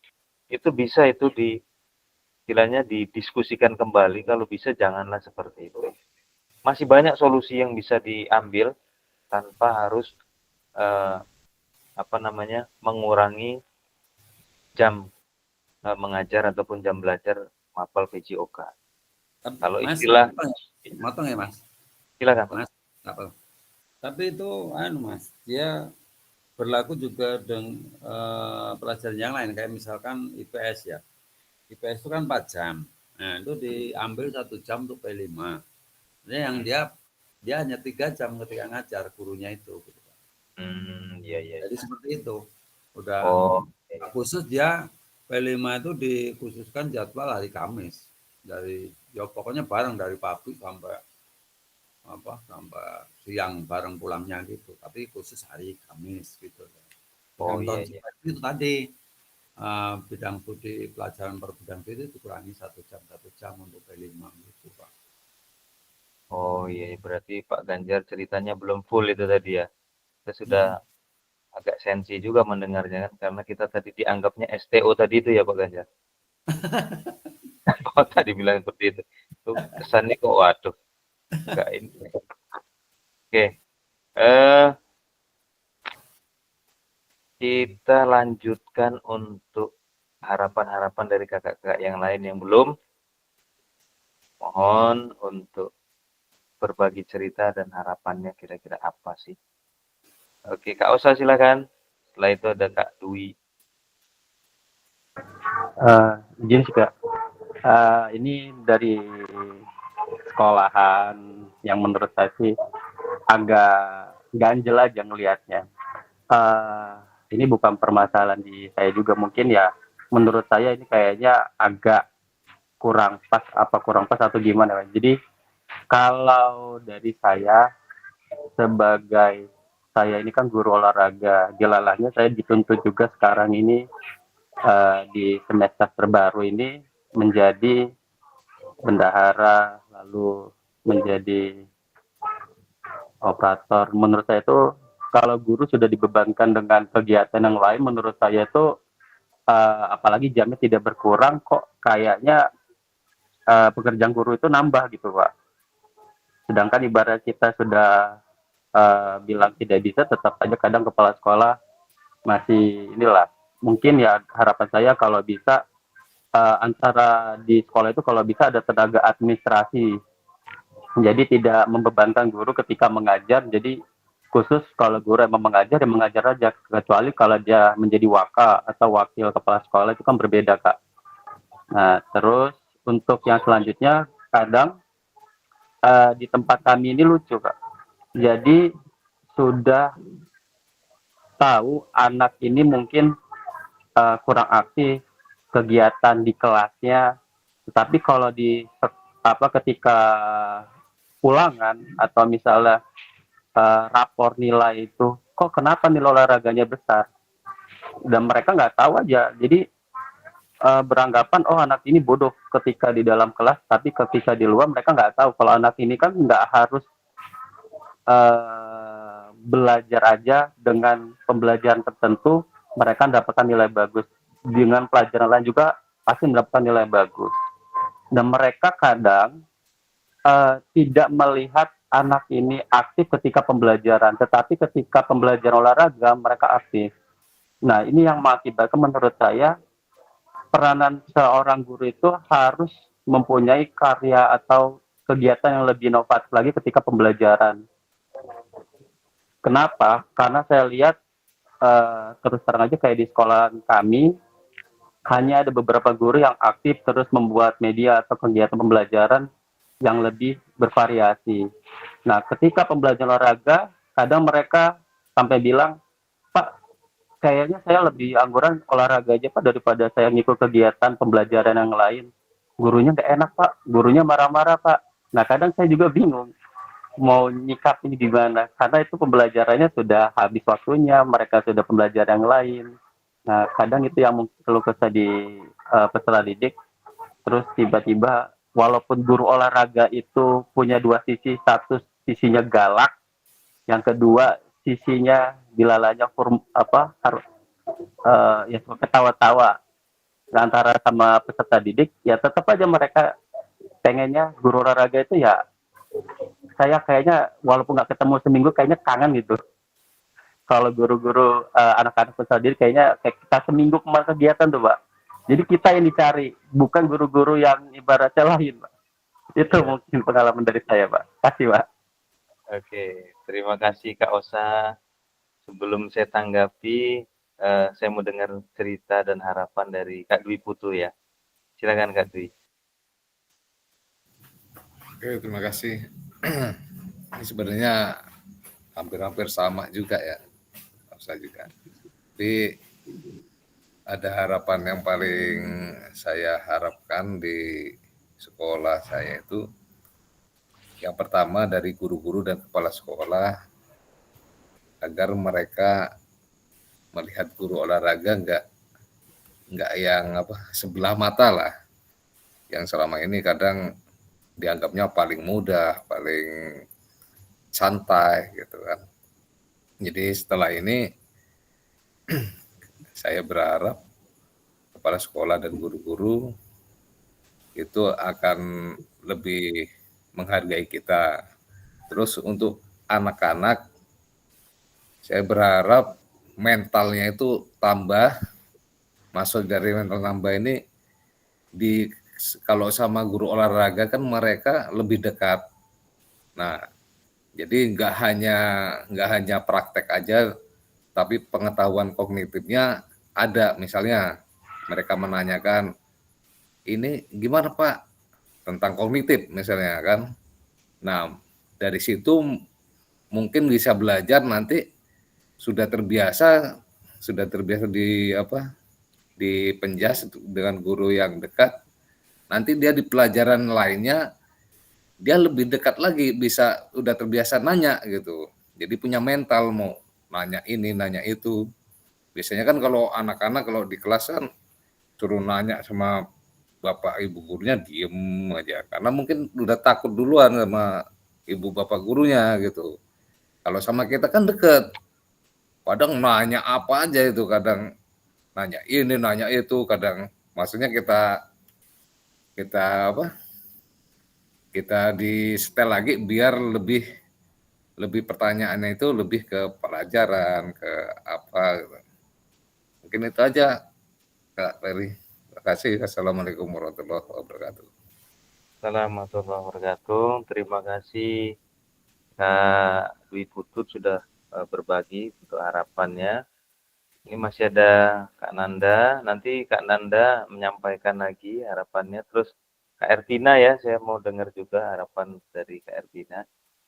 Itu bisa istilahnya didiskusikan kembali, kalau bisa janganlah seperti itu. Masih banyak solusi yang bisa diambil tanpa harus mengurangi jam mengajar ataupun jam belajar mapel PJOK. Kalau Mas, istilah motong ya Mas. Silakan. Mas, apa? Tapi itu Mas, dia berlaku juga dengan pelajaran yang lain, kayak misalkan IPS ya. IPS itu kan 4 jam. Nah, itu diambil 1 jam untuk P5. Nah, yang dia hanya 3 jam ketika ngajar gurunya itu. Gitu. Iya. Jadi seperti itu. Udah khusus dia P5 itu dikhususkan jadwal hari Kamis. Pokoknya bareng dari pagi sampai siang bareng pulangnya gitu. Tapi khusus hari Kamis gitu. Iya. Itu tadi bidang studi pelajaran per bidang studi dikurangi 1 jam untuk P5 gitu Pak. Oh iya, berarti Pak Ganjar ceritanya belum full itu tadi ya. Kita sudah agak sensi juga mendengarnya kan, karena kita tadi dianggapnya STO tadi itu ya Pak Ganjar. Kok tadi bilang seperti itu. Itu kesannya kok waduh. Enggak ini. Oke. Kita lanjutkan untuk harapan-harapan dari kakak-kakak yang lain yang belum. Mohon untuk berbagi cerita dan harapannya kira-kira apa sih? Oke, Kak Osa silakan. Setelah itu ada Kak Dwi. Izin sih Kak. Ini dari sekolahan yang menurut saya sih agak ganjel aja ngelihatnya. Ini bukan permasalahan di saya juga, mungkin ya menurut saya ini kayaknya agak kurang pas atau gimana. Jadi kalau dari saya sebagai saya ini kan guru olahraga, jelalahnya saya dituntut juga sekarang ini di semester terbaru ini menjadi bendahara, lalu menjadi operator. Menurut saya itu kalau guru sudah dibebankan dengan kegiatan yang lain, menurut saya itu apalagi jamnya tidak berkurang, kok kayaknya pekerjaan guru itu nambah gitu Pak. Sedangkan ibarat kita sudah bilang tidak bisa, tetap saja kadang kepala sekolah masih mungkin ya harapan saya kalau bisa antara di sekolah itu kalau bisa ada tenaga administrasi, jadi tidak membebankan guru ketika mengajar. Jadi khusus kalau guru emang mengajar ya mengajar aja, kecuali kalau dia menjadi waka atau wakil kepala sekolah itu kan berbeda Kak. Nah terus untuk yang selanjutnya, kadang di tempat kami ini lucu Kak. Jadi sudah tahu anak ini mungkin kurang aktif kegiatan di kelasnya, tetapi kalau ketika ulangan atau misalnya rapor nilai itu, kok kenapa nilai olahraganya besar? Dan mereka nggak tahu aja. Jadi beranggapan oh anak ini bodoh ketika di dalam kelas, tapi ketika di luar mereka nggak tahu kalau anak ini kan nggak harus belajar aja dengan pembelajaran tertentu mereka mendapatkan nilai bagus, dengan pelajaran lain juga pasti mendapatkan nilai bagus. Dan mereka kadang tidak melihat anak ini aktif ketika pembelajaran, tetapi ketika pembelajaran olahraga mereka aktif. Nah ini yang mengakibatkan menurut saya peranan seorang guru itu harus mempunyai karya atau kegiatan yang lebih inovatif lagi ketika pembelajaran. Kenapa? Karena saya lihat terus terang aja kayak di sekolah kami hanya ada beberapa guru yang aktif terus membuat media atau kegiatan pembelajaran yang lebih bervariasi. Nah, ketika pembelajaran olahraga, kadang mereka sampai bilang, Pak, kayaknya saya lebih angguran olahraga aja Pak daripada saya ngikut kegiatan pembelajaran yang lain. Gurunya nggak enak Pak, gurunya marah-marah Pak. Nah kadang saya juga bingung mau nyikapin gimana karena itu pembelajarannya sudah habis waktunya, mereka sudah pembelajaran yang lain. Nah kadang itu yang mungkin keluh kesah di peserta didik. Terus tiba-tiba walaupun guru olahraga itu punya dua sisi, satu sisinya galak, yang kedua sisinya dilalanya ya suka ketawa-tawa antara sama peserta didik, ya tetap aja mereka pengennya guru olahraga itu ya saya kayaknya walaupun nggak ketemu seminggu kayaknya kangen gitu. Kalau guru-guru anak-anak peserta didik kayaknya kayak kita seminggu kemarin kegiatan tuh Pak. Jadi kita yang dicari, bukan guru-guru yang ibaratnya lain Pak. Itu mungkin pengalaman dari saya Pak. Kasih Pak. Oke, terima kasih Kak Osa. Sebelum saya tanggapi, saya mau dengar cerita dan harapan dari Kak Dwi Putu ya. Silakan Kak Dwi. Oke, terima kasih. Ini sebenarnya hampir-hampir sama juga ya, saya juga. Tapi ada harapan yang paling saya harapkan di sekolah saya itu, yang pertama dari guru-guru dan kepala sekolah, agar mereka melihat guru olahraga nggak yang sebelah mata lah, yang selama ini kadang dianggapnya paling mudah, paling santai gitu kan. Jadi setelah ini saya berharap kepala sekolah dan guru-guru itu akan lebih menghargai kita. Terus untuk anak-anak, saya berharap mentalnya itu tambah. Maksud dari mental tambah ini, kalau sama guru olahraga kan mereka lebih dekat. Nah, jadi nggak hanya praktek aja, tapi pengetahuan kognitifnya ada. Misalnya mereka menanyakan, ini gimana Pak tentang kognitif misalnya kan. Nah, dari situ mungkin bisa belajar, nanti sudah terbiasa di penjas dengan guru yang dekat. Nanti dia di pelajaran lainnya dia lebih dekat lagi, bisa udah terbiasa nanya gitu. Jadi punya mental mau nanya ini, nanya itu. Biasanya kan kalau anak-anak kalau di kelas kan suruh nanya sama bapak ibu gurunya diem aja, karena mungkin udah takut duluan sama ibu bapak gurunya gitu. Kalau sama kita kan deket, kadang nanya apa aja itu, kadang nanya ini, nanya itu, kadang maksudnya kita di setel lagi biar lebih pertanyaannya itu lebih ke pelajaran, ke apa gitu. Mungkin itu aja Kak Ferry. Terima kasih. Assalamualaikum warahmatullahi wabarakatuh. Assalamualaikum warahmatullahi wabarakatuh. Terima kasih Kak Dwi Putut sudah berbagi untuk harapannya. Ini masih ada Kak Nanda. Nanti Kak Nanda menyampaikan lagi harapannya. Terus Kak Ertina ya, saya mau dengar juga harapan dari Kak Ertina.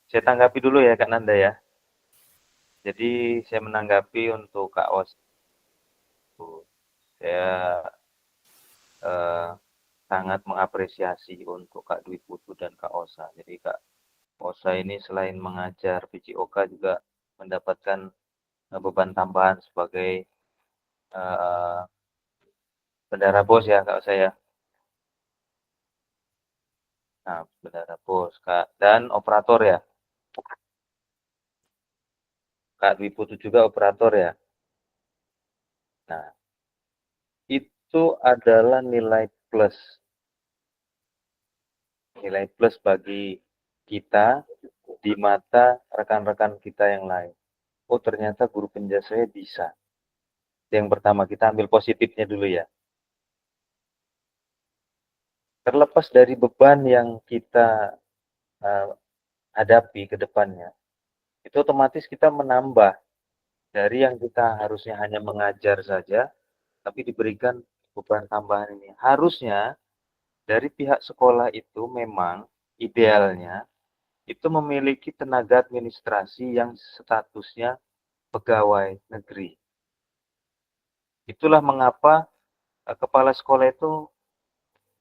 Saya tanggapi dulu ya Kak Nanda ya. Jadi saya menanggapi untuk Kak Os. Saya sangat mengapresiasi untuk Kak Dwi Putu dan Kak Osa. Jadi Kak Osa ini selain mengajar PJOK juga mendapatkan beban tambahan sebagai bendara bos ya Kak Osa ya. Nah, bendara bos Kak, dan operator ya. Kak Dwi Putu juga operator ya. Nah, itu adalah nilai plus. Nilai plus bagi kita di mata rekan-rekan kita yang lain. Oh, ternyata guru penjas saya bisa. Yang pertama, kita ambil positifnya dulu ya. Terlepas dari beban yang kita hadapi ke depannya, itu otomatis kita menambah dari yang kita harusnya hanya mengajar saja, tapi diberikan beban tambahan ini. Harusnya dari pihak sekolah itu memang idealnya itu memiliki tenaga administrasi yang statusnya pegawai negeri. Itulah mengapa kepala sekolah itu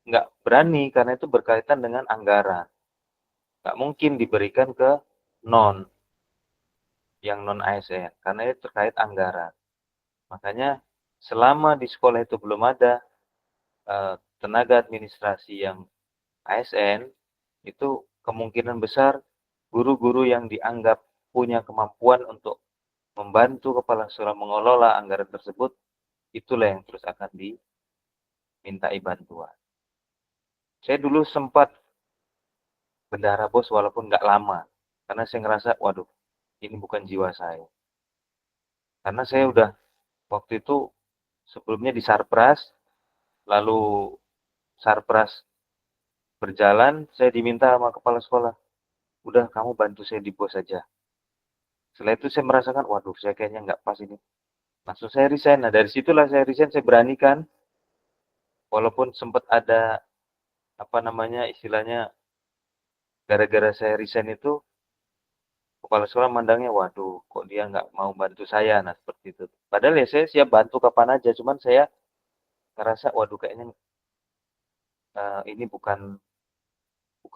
nggak berani, karena itu berkaitan dengan anggaran. Nggak mungkin diberikan ke yang non ASN, karena itu terkait anggaran. Makanya selama di sekolah itu belum ada tenaga administrasi yang ASN, itu kemungkinan besar guru-guru yang dianggap punya kemampuan untuk membantu kepala sekolah mengelola anggaran tersebut, itulah yang terus akan dimintai bantuan. Saya dulu sempat bendahara bos walaupun nggak lama, karena saya ngerasa, waduh, ini bukan jiwa saya. Karena saya udah waktu itu sebelumnya di Sarpras, lalu Sarpras berjalan, saya diminta sama kepala sekolah, udah kamu bantu saya di bos saja. Setelah itu saya merasakan, waduh, saya kayaknya nggak pas ini. Langsung saya resign. Nah, dari situlah saya resign, saya beranikan, walaupun sempat ada istilahnya, gara-gara saya resign itu, kepala sekolah mandangnya, waduh, kok dia nggak mau bantu saya, nah seperti itu. Padahal ya saya siap bantu kapan aja, cuman saya ngerasa, waduh, kayaknya ini bukan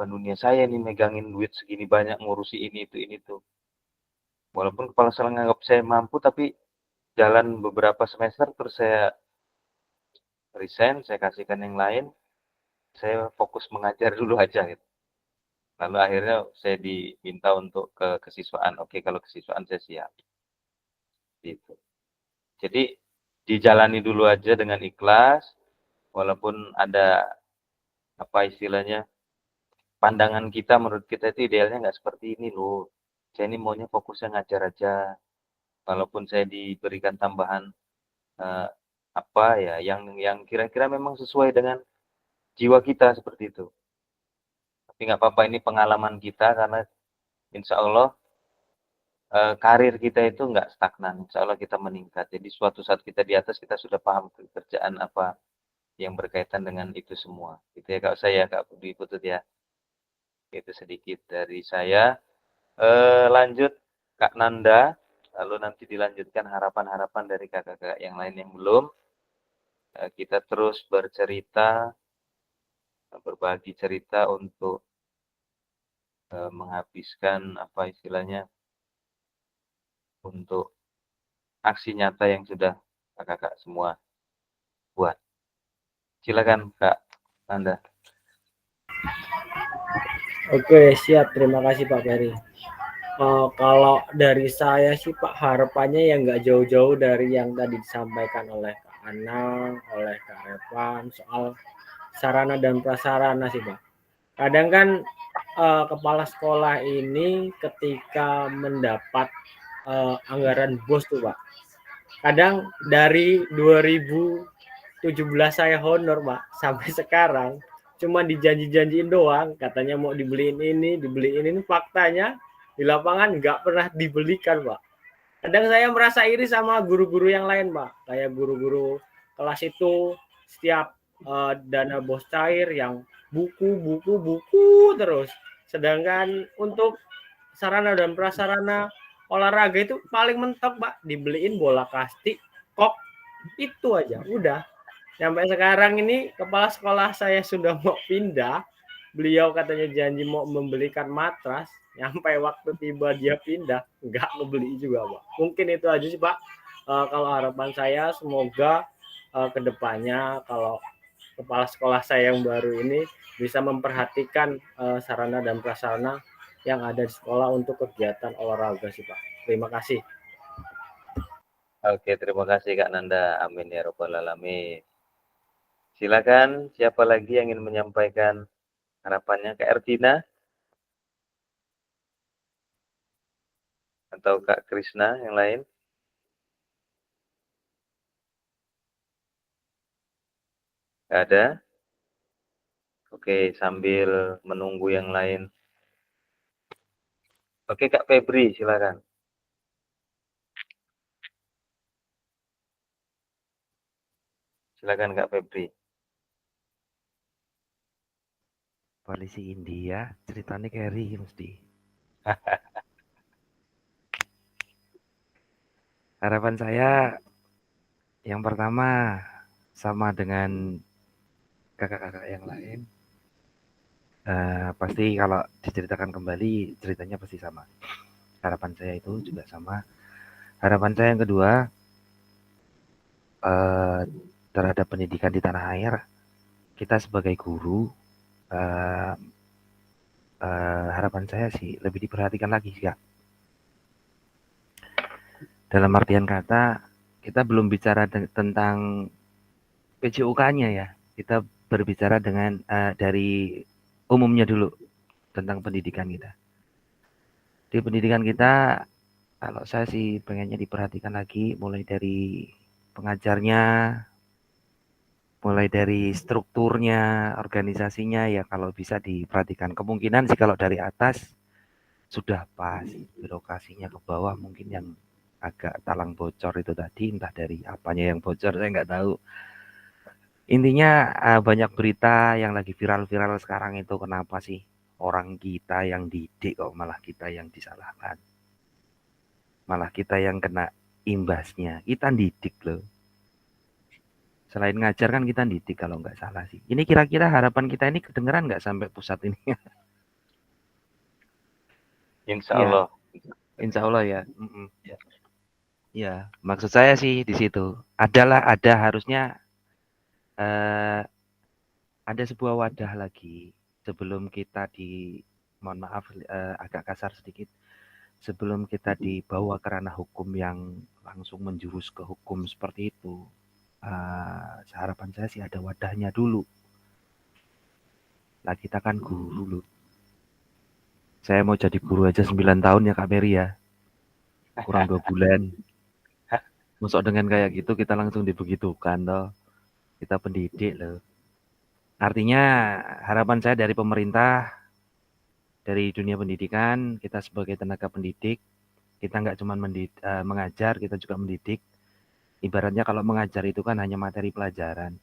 dunia saya nih, megangin duit segini banyak, ngurusi ini itu. Walaupun kepala sekolah nganggap saya mampu, tapi jalan beberapa semester terus saya resign, saya kasihkan yang lain, saya fokus mengajar dulu aja gitu. Lalu akhirnya saya diminta untuk ke kesiswaan. Oke, kalau kesiswaan saya siap. Gitu. Jadi dijalani dulu aja dengan ikhlas, walaupun ada istilahnya, pandangan kita, menurut kita itu idealnya nggak seperti ini loh. Saya ini maunya fokusnya ngajar aja. Walaupun saya diberikan tambahan yang kira-kira memang sesuai dengan jiwa kita seperti itu. Tapi nggak apa-apa, ini pengalaman kita, karena insya Allah karir kita itu nggak stagnan, insya Allah kita meningkat. Jadi suatu saat kita di atas, kita sudah paham pekerjaan apa yang berkaitan dengan itu semua. Gitu ya Kak, saya Kak Budi Putut ya. Itu sedikit dari saya. Lanjut Kak Nanda, lalu nanti dilanjutkan harapan-harapan dari kakak-kakak yang lain yang belum. Kita terus bercerita, berbagi cerita untuk menghabiskan untuk aksi nyata yang sudah kakak-kakak semua buat. Silakan Kak Nanda. Oke, siap. Terima kasih Pak Ferry. Kalau dari saya sih Pak, harapannya yang nggak jauh-jauh dari yang tadi disampaikan oleh Kak Anang, oleh Kak Revan, soal sarana dan prasarana sih Pak. Kadang kan kepala sekolah ini ketika mendapat anggaran BOS tuh Pak, kadang dari 2017 saya honor Pak, sampai sekarang cuma dijanji-janjiin doang, katanya mau dibeliin ini, faktanya di lapangan nggak pernah dibelikan Pak. Kadang saya merasa iri sama guru-guru yang lain Pak, kayak guru-guru kelas itu setiap dana BOS cair yang buku terus, sedangkan untuk sarana dan prasarana olahraga itu paling mentok Pak, dibeliin bola plastik, kok, itu aja udah. Sampai sekarang ini kepala sekolah saya sudah mau pindah, beliau katanya janji mau membelikan matras, sampai waktu tiba dia pindah nggak ngebeli juga Pak. Mungkin itu aja sih Pak. Kalau harapan saya semoga kedepannya kalau kepala sekolah saya yang baru ini bisa memperhatikan sarana dan prasarana yang ada di sekolah untuk kegiatan olahraga sih Pak. Terima kasih. Oke, terima kasih Kak Nanda. Amin ya Rabbal Alamin. Silakan, siapa lagi yang ingin menyampaikan harapannya? Kak Ertina? Atau Kak Krisna yang lain? Nggak ada? Oke, sambil menunggu yang lain. Oke, Kak Febri, silakan. Silakan Kak Febri. Polisi India, ceritanya Kerry mesti. Harapan saya Yang pertama, sama dengan kakak-kakak yang lain, pasti kalau diceritakan kembali, ceritanya pasti sama. Harapan saya itu juga sama. Harapan saya yang kedua, terhadap pendidikan di tanah air, kita sebagai guru, harapan saya sih lebih diperhatikan lagi sih, Kak. Dalam artian kata, kita belum bicara tentang PJOK-nya ya, kita berbicara dengan dari umumnya dulu tentang pendidikan kita. Di pendidikan kita, kalau saya sih pengennya diperhatikan lagi, mulai dari pengajarnya, mulai dari strukturnya, organisasinya, ya kalau bisa diperhatikan. Kemungkinan sih kalau dari atas sudah pas, birokrasinya ke bawah mungkin yang agak talang bocor itu tadi, entah dari apanya yang bocor, saya nggak tahu. Intinya banyak berita yang lagi viral-viral sekarang itu, kenapa sih orang kita yang didik kok malah kita yang disalahkan. Malah kita yang kena imbasnya. Kita didik loh. Selain ngajar kan kita didik kalau nggak salah sih. Ini kira-kira harapan kita ini kedengeran nggak sampai pusat ini? Insya Iya, Allah. insya Allah ya. Ya, maksud saya sih di situ. Ada harusnya ada sebuah wadah lagi sebelum kita mohon maaf agak kasar sedikit, sebelum kita dibawa ke ranah hukum yang langsung menjurus ke hukum seperti itu. Harapan saya sih ada wadahnya dulu. Nah, kita kan guru loh. Saya mau jadi guru aja 9 tahun ya Kak Mary ya. Kurang 2 bulan. Masuk dengan kayak gitu kita langsung dibegitukan toh. Kita pendidik loh. Artinya harapan saya dari pemerintah, dari dunia pendidikan, kita sebagai tenaga pendidik, kita nggak cuma mengajar, kita juga mendidik. Ibaratnya kalau mengajar itu kan hanya materi pelajaran.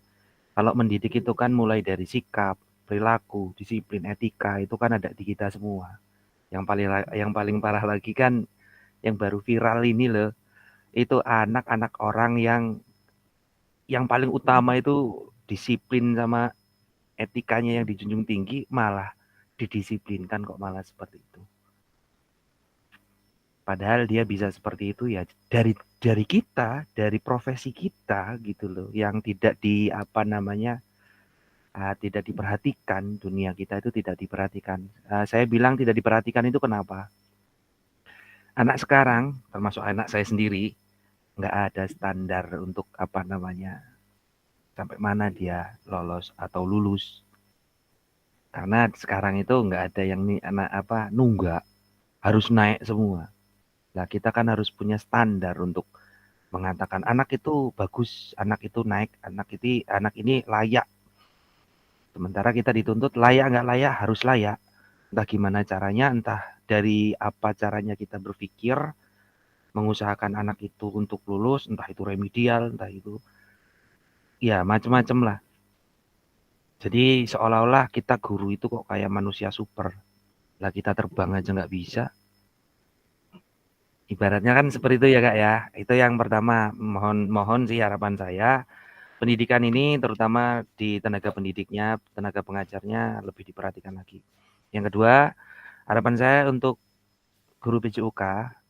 Kalau mendidik itu kan mulai dari sikap, perilaku, disiplin, etika, itu kan ada di kita semua. Yang paling parah lagi kan yang baru viral ini loh. Itu anak-anak orang yang paling utama itu disiplin sama etikanya yang dijunjung tinggi, malah didisiplinkan kok malah seperti itu. Padahal dia bisa seperti itu ya dari kita, dari profesi kita gitu loh, yang tidak tidak diperhatikan, dunia kita itu tidak diperhatikan. Saya bilang tidak diperhatikan itu kenapa? Anak sekarang, termasuk anak saya sendiri, nggak ada standar untuk sampai mana dia lolos atau lulus. Karena sekarang itu nggak ada yang nunggak, harus naik semua. Nah, kita kan harus punya standar untuk mengatakan anak itu bagus, anak itu naik, anak ini layak. Sementara kita dituntut layak nggak layak, harus layak. Entah gimana caranya, entah dari apa caranya kita berpikir, mengusahakan anak itu untuk lulus, entah itu remedial, entah itu, ya macam-macam lah. Jadi seolah-olah kita guru itu kok kayak manusia super. Lah kita terbang aja nggak bisa. Ibaratnya kan seperti itu ya Kak ya. Itu yang pertama, mohon sih harapan saya. Pendidikan ini terutama di tenaga pendidiknya, tenaga pengajarnya lebih diperhatikan lagi. Yang kedua, harapan saya untuk guru PJOK,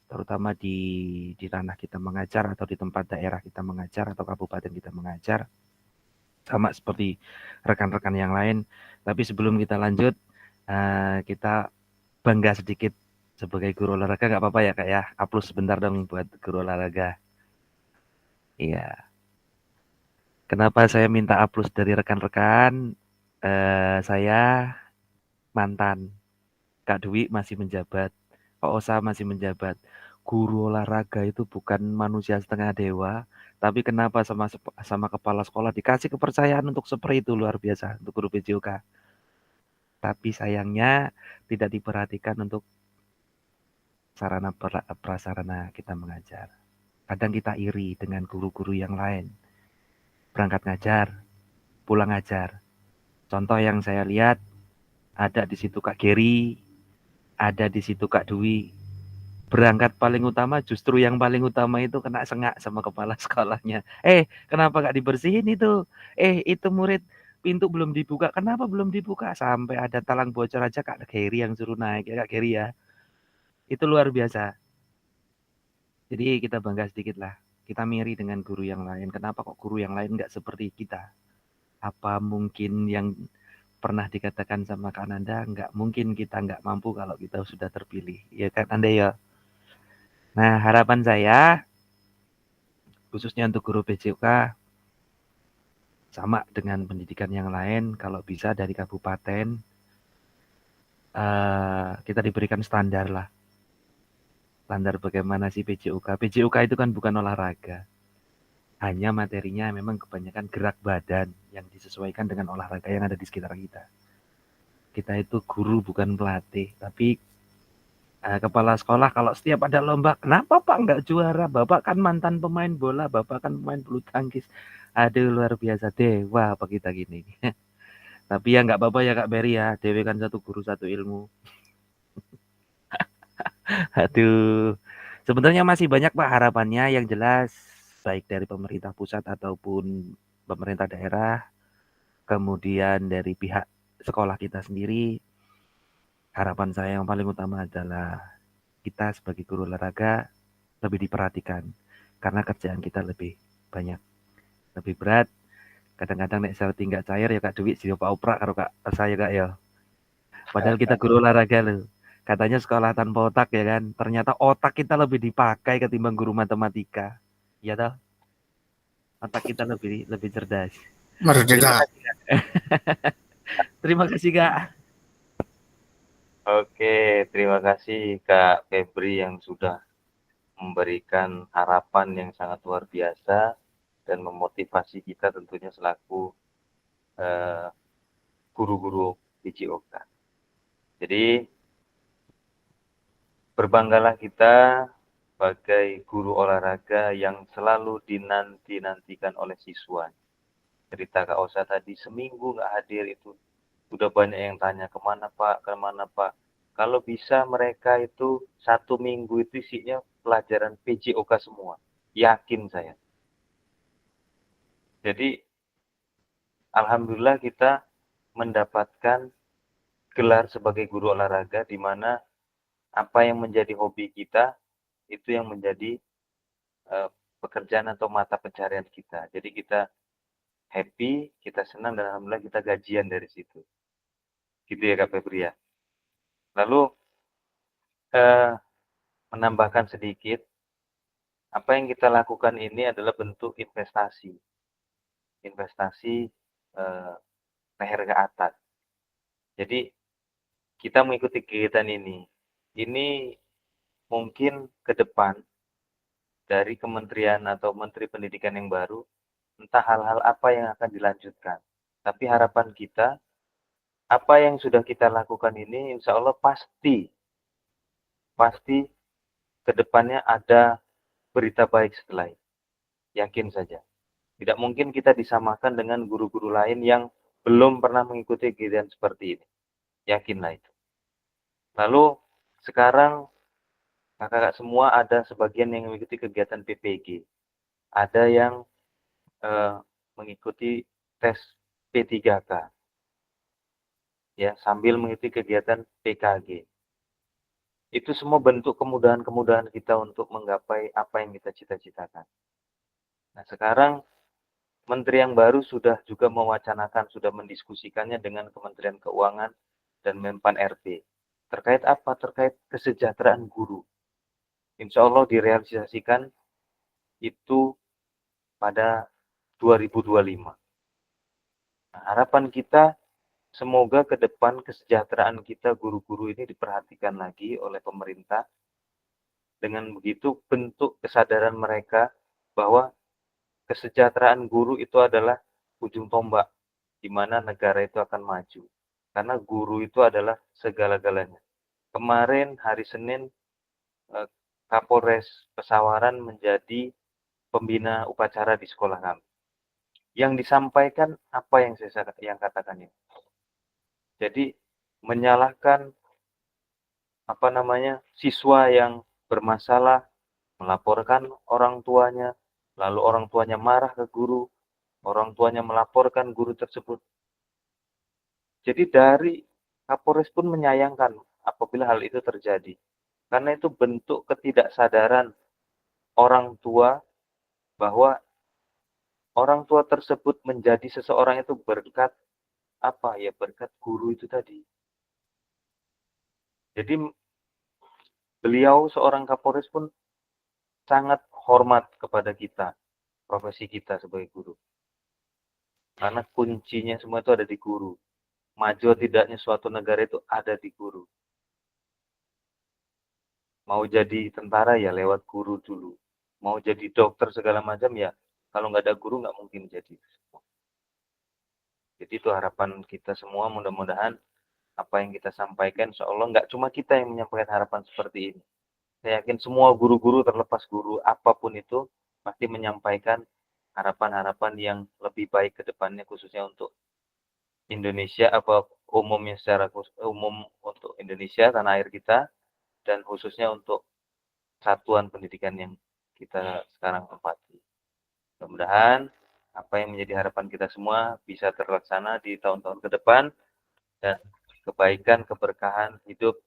terutama di ranah kita mengajar atau di tempat daerah kita mengajar atau kabupaten kita mengajar, sama seperti rekan-rekan yang lain. Tapi sebelum kita lanjut, kita bangga sedikit sebagai guru olahraga, nggak apa-apa ya Kak ya? Aplaus sebentar dong buat guru olahraga. Iya. Kenapa saya minta aplaus dari rekan-rekan? Saya mantan, Kak Dwi masih menjabat, Pak Osa masih menjabat. Guru olahraga itu bukan manusia setengah dewa, tapi kenapa sama kepala sekolah dikasih kepercayaan untuk seperti itu, luar biasa untuk guru PJOK. Tapi sayangnya tidak diperhatikan untuk sarana prasarana kita mengajar. Kadang kita iri dengan guru-guru yang lain. Berangkat ngajar, pulang ngajar. Contoh yang saya lihat, ada di situ Kak Geri, ada di situ Kak Dwi. berangkat paling utama, justru yang paling utama itu kena sengak sama kepala sekolahnya. Kenapa nggak dibersihin itu? Itu murid pintu belum dibuka. Kenapa belum dibuka? Sampai ada talang bocor aja Kak Geri yang suruh naik ya Kak Geri ya. Itu luar biasa. Jadi kita bangga sedikit lah. Kita miri dengan guru yang lain. Kenapa kok guru yang lain nggak seperti kita? Apa mungkin yang pernah dikatakan sama Kak Nanda, nggak mungkin kita nggak mampu kalau kita sudah terpilih. Ya Kak Nanda ya. Nah, harapan saya, khususnya untuk guru PJOK, sama dengan pendidikan yang lain, kalau bisa dari kabupaten, kita diberikan standar lah. Standar bagaimana sih PJOK. PJOK itu kan bukan olahraga. Hanya materinya memang kebanyakan gerak badan yang disesuaikan dengan olahraga yang ada di sekitar kita. Kita itu guru bukan pelatih, tapi kepala sekolah kalau setiap ada lomba, kenapa Pak nggak juara? Bapak kan mantan pemain bola, Bapak kan pemain bulu tangkis. Aduh luar biasa, dewa apa kita gini. Tapi ya nggak apa-apa ya Kak Beri ya, dewe kan satu guru satu ilmu. Aduh, sebenarnya masih banyak Pak harapannya yang jelas, baik dari pemerintah pusat ataupun pemerintah daerah, kemudian dari pihak sekolah kita sendiri. Harapan saya yang paling utama adalah kita sebagai guru olahraga lebih diperhatikan karena kerjaan kita lebih banyak, lebih berat. Kadang-kadang nek saya tinggal cair ya Kak duit sih Pak Oprak karo Kak saya Kak ya. Padahal kita guru olahraga loh. Katanya sekolah tanpa otak ya kan. Ternyata otak kita lebih dipakai ketimbang guru matematika. Iya toh? Otak kita lebih cerdas. Merdeka. Terima kasih Kak. Oke, terima kasih Kak Febri yang sudah memberikan harapan yang sangat luar biasa dan memotivasi kita tentunya selaku guru-guru PJOK. Jadi berbanggalah kita sebagai guru olahraga yang selalu dinanti-nantikan oleh siswa. Cerita Kak Osa tadi seminggu nggak hadir itu sudah banyak yang tanya kemana Pak. Kalau bisa mereka itu 1 minggu itu isinya pelajaran PJOK semua. Yakin saya. Jadi alhamdulillah kita mendapatkan gelar sebagai guru olahraga di mana apa yang menjadi hobi kita itu yang menjadi pekerjaan atau mata pencarian kita. Jadi kita happy, kita senang dan alhamdulillah kita gajian dari situ. Gitu ya Kak Febri ya. Lalu menambahkan sedikit, apa yang kita lakukan ini adalah bentuk investasi. Investasi leher ke atas. Jadi kita mengikuti kegiatan ini. Ini mungkin ke depan dari kementerian atau menteri pendidikan yang baru, entah hal-hal apa yang akan dilanjutkan. Tapi harapan kita, apa yang sudah kita lakukan ini insya Allah pasti ke depannya ada berita baik setelah ini. Yakin saja. Tidak mungkin kita disamakan dengan guru-guru lain yang belum pernah mengikuti kegiatan seperti ini. Yakinlah itu. Lalu sekarang kakak-kakak semua ada sebagian yang mengikuti kegiatan PPG. Ada yang mengikuti tes P3K. Ya, sambil mengikuti kegiatan PKG. Itu semua bentuk kemudahan-kemudahan kita untuk menggapai apa yang kita cita-citakan. Nah, sekarang Menteri yang baru sudah juga mewacanakan, sudah mendiskusikannya dengan Kementerian Keuangan dan Menpan RB. Terkait apa? Terkait kesejahteraan guru. Insya Allah direalisasikan itu pada 2025. Nah, harapan kita semoga ke depan kesejahteraan kita guru-guru ini diperhatikan lagi oleh pemerintah. Dengan begitu bentuk kesadaran mereka bahwa kesejahteraan guru itu adalah ujung tombak di mana negara itu akan maju. Karena guru itu adalah segala-galanya. Kemarin hari Senin Kapolres Pesawaran menjadi pembina upacara di sekolah kami. Yang disampaikan apa yang saya katakan ini. Jadi menyalahkan siswa yang bermasalah, melaporkan orang tuanya, lalu orang tuanya marah ke guru, orang tuanya melaporkan guru tersebut. Jadi dari Kapolres pun menyayangkan apabila hal itu terjadi. Karena itu bentuk ketidaksadaran orang tua bahwa orang tua tersebut menjadi seseorang itu berkat apa ya, berkat guru itu tadi. Jadi beliau seorang Kapolres pun sangat hormat kepada kita, profesi kita sebagai guru. Karena kuncinya semua itu ada di guru. Maju tidaknya suatu negara itu ada di guru. Mau jadi tentara ya lewat guru dulu. Mau jadi dokter segala macam ya, kalau nggak ada guru nggak mungkin jadi. Jadi itu harapan kita semua, mudah-mudahan apa yang kita sampaikan, insya Allah nggak cuma kita yang menyampaikan harapan seperti ini. Saya yakin semua guru-guru terlepas guru apapun itu pasti menyampaikan harapan-harapan yang lebih baik ke depannya, khususnya untuk Indonesia, apa umumnya secara umum untuk Indonesia, tanah air kita, dan khususnya untuk satuan pendidikan yang kita sekarang tempati. Mudah-mudahan apa yang menjadi harapan kita semua bisa terlaksana di tahun-tahun ke depan, dan kebaikan, keberkahan hidup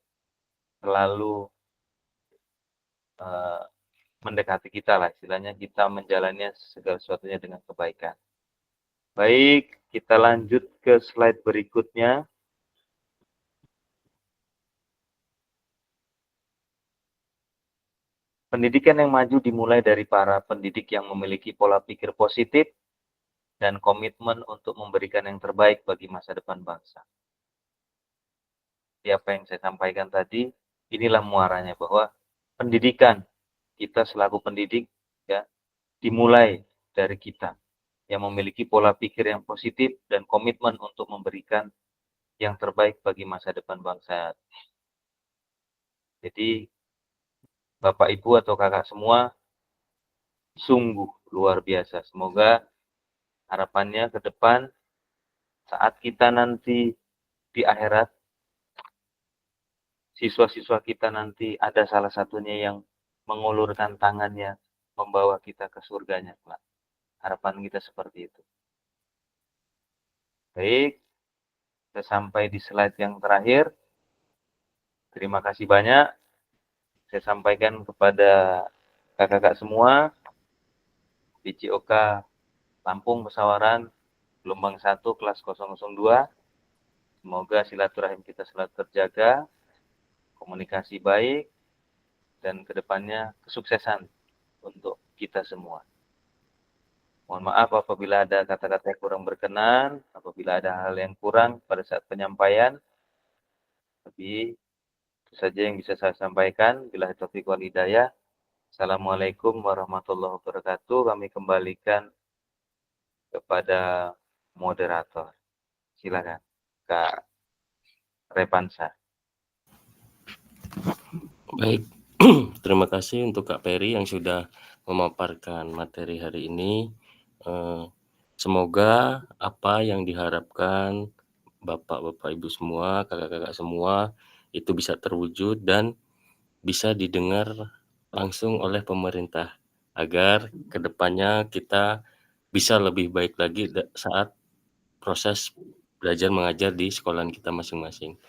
selalu mendekati kita lah, istilahnya kita menjalannya segala sesuatunya dengan kebaikan. Baik, kita lanjut ke slide berikutnya. Pendidikan yang maju dimulai dari para pendidik yang memiliki pola pikir positif dan komitmen untuk memberikan yang terbaik bagi masa depan bangsa. Jadi apa yang saya sampaikan tadi, inilah muaranya, bahwa pendidikan kita selaku pendidik ya dimulai dari kita yang memiliki pola pikir yang positif dan komitmen untuk memberikan yang terbaik bagi masa depan bangsa. Jadi Bapak Ibu atau kakak semua sungguh luar biasa. Semoga harapannya ke depan saat kita nanti di akhirat, siswa-siswa kita nanti ada salah satunya yang mengulurkan tangannya membawa kita ke surganya. Harapan kita seperti itu. Baik, kita sampai di slide yang terakhir. Terima kasih banyak. Saya sampaikan kepada kakak-kakak semua di COK Lampung Pesawaran gelombang 1 kelas 002. Semoga silaturahim kita selalu terjaga, komunikasi baik, dan kedepannya kesuksesan untuk kita semua. Mohon maaf apabila ada kata-kata yang kurang berkenan, apabila ada hal yang kurang pada saat penyampaian. Tapi itu saja yang bisa saya sampaikan. Billahi taufiq wal hidayah. Assalamualaikum warahmatullahi wabarakatuh. Kami kembalikan kepada moderator. Silakan, Kak Repansa. Baik, terima kasih untuk Kak Peri yang sudah memaparkan materi hari ini. Semoga apa yang diharapkan Bapak-Bapak Ibu semua, kakak-kakak semua, itu bisa terwujud dan bisa didengar langsung oleh pemerintah, agar kedepannya kita bisa lebih baik lagi saat proses belajar mengajar di sekolahan kita masing-masing.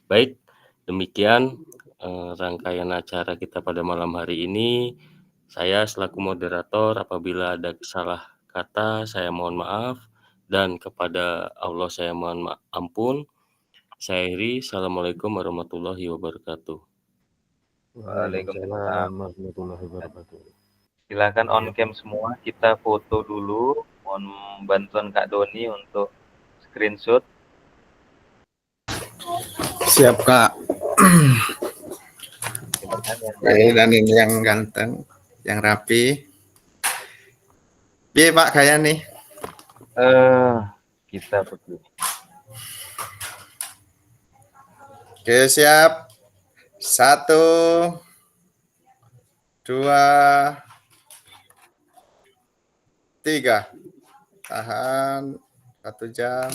Baik, demikian rangkaian acara kita pada malam hari ini. Saya selaku moderator, apabila ada salah kata, saya mohon maaf, dan kepada Allah saya mohon ampun. Saya akhiri, Assalamualaikum warahmatullahi wabarakatuh. Waalaikumsalam warahmatullahi wabarakatuh. Silakan on cam semua, kita foto dulu. Mohon bantuan Kak Doni untuk screenshot. Siap, Kak. Dan ini yang ganteng, yang rapi. Piye Pak gaya nih? Kita begini. Oke, siap. 1, 2, 3. Tahan 1 jam.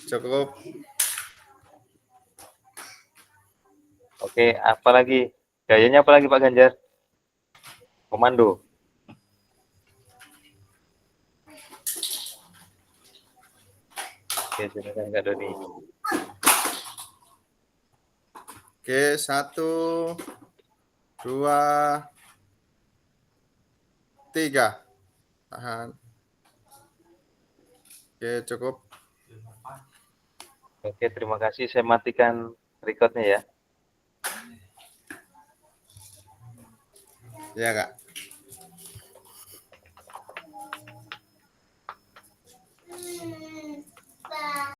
Cukup. Oke, apa lagi? Gayanya apa lagi Pak Ganjar? Komando. Oke, silakan Kak Doni. Oke, 1, 2, 3. Tahan. Oke, cukup. Oke, terima kasih. Saya matikan recordnya ya. Ya, Kak.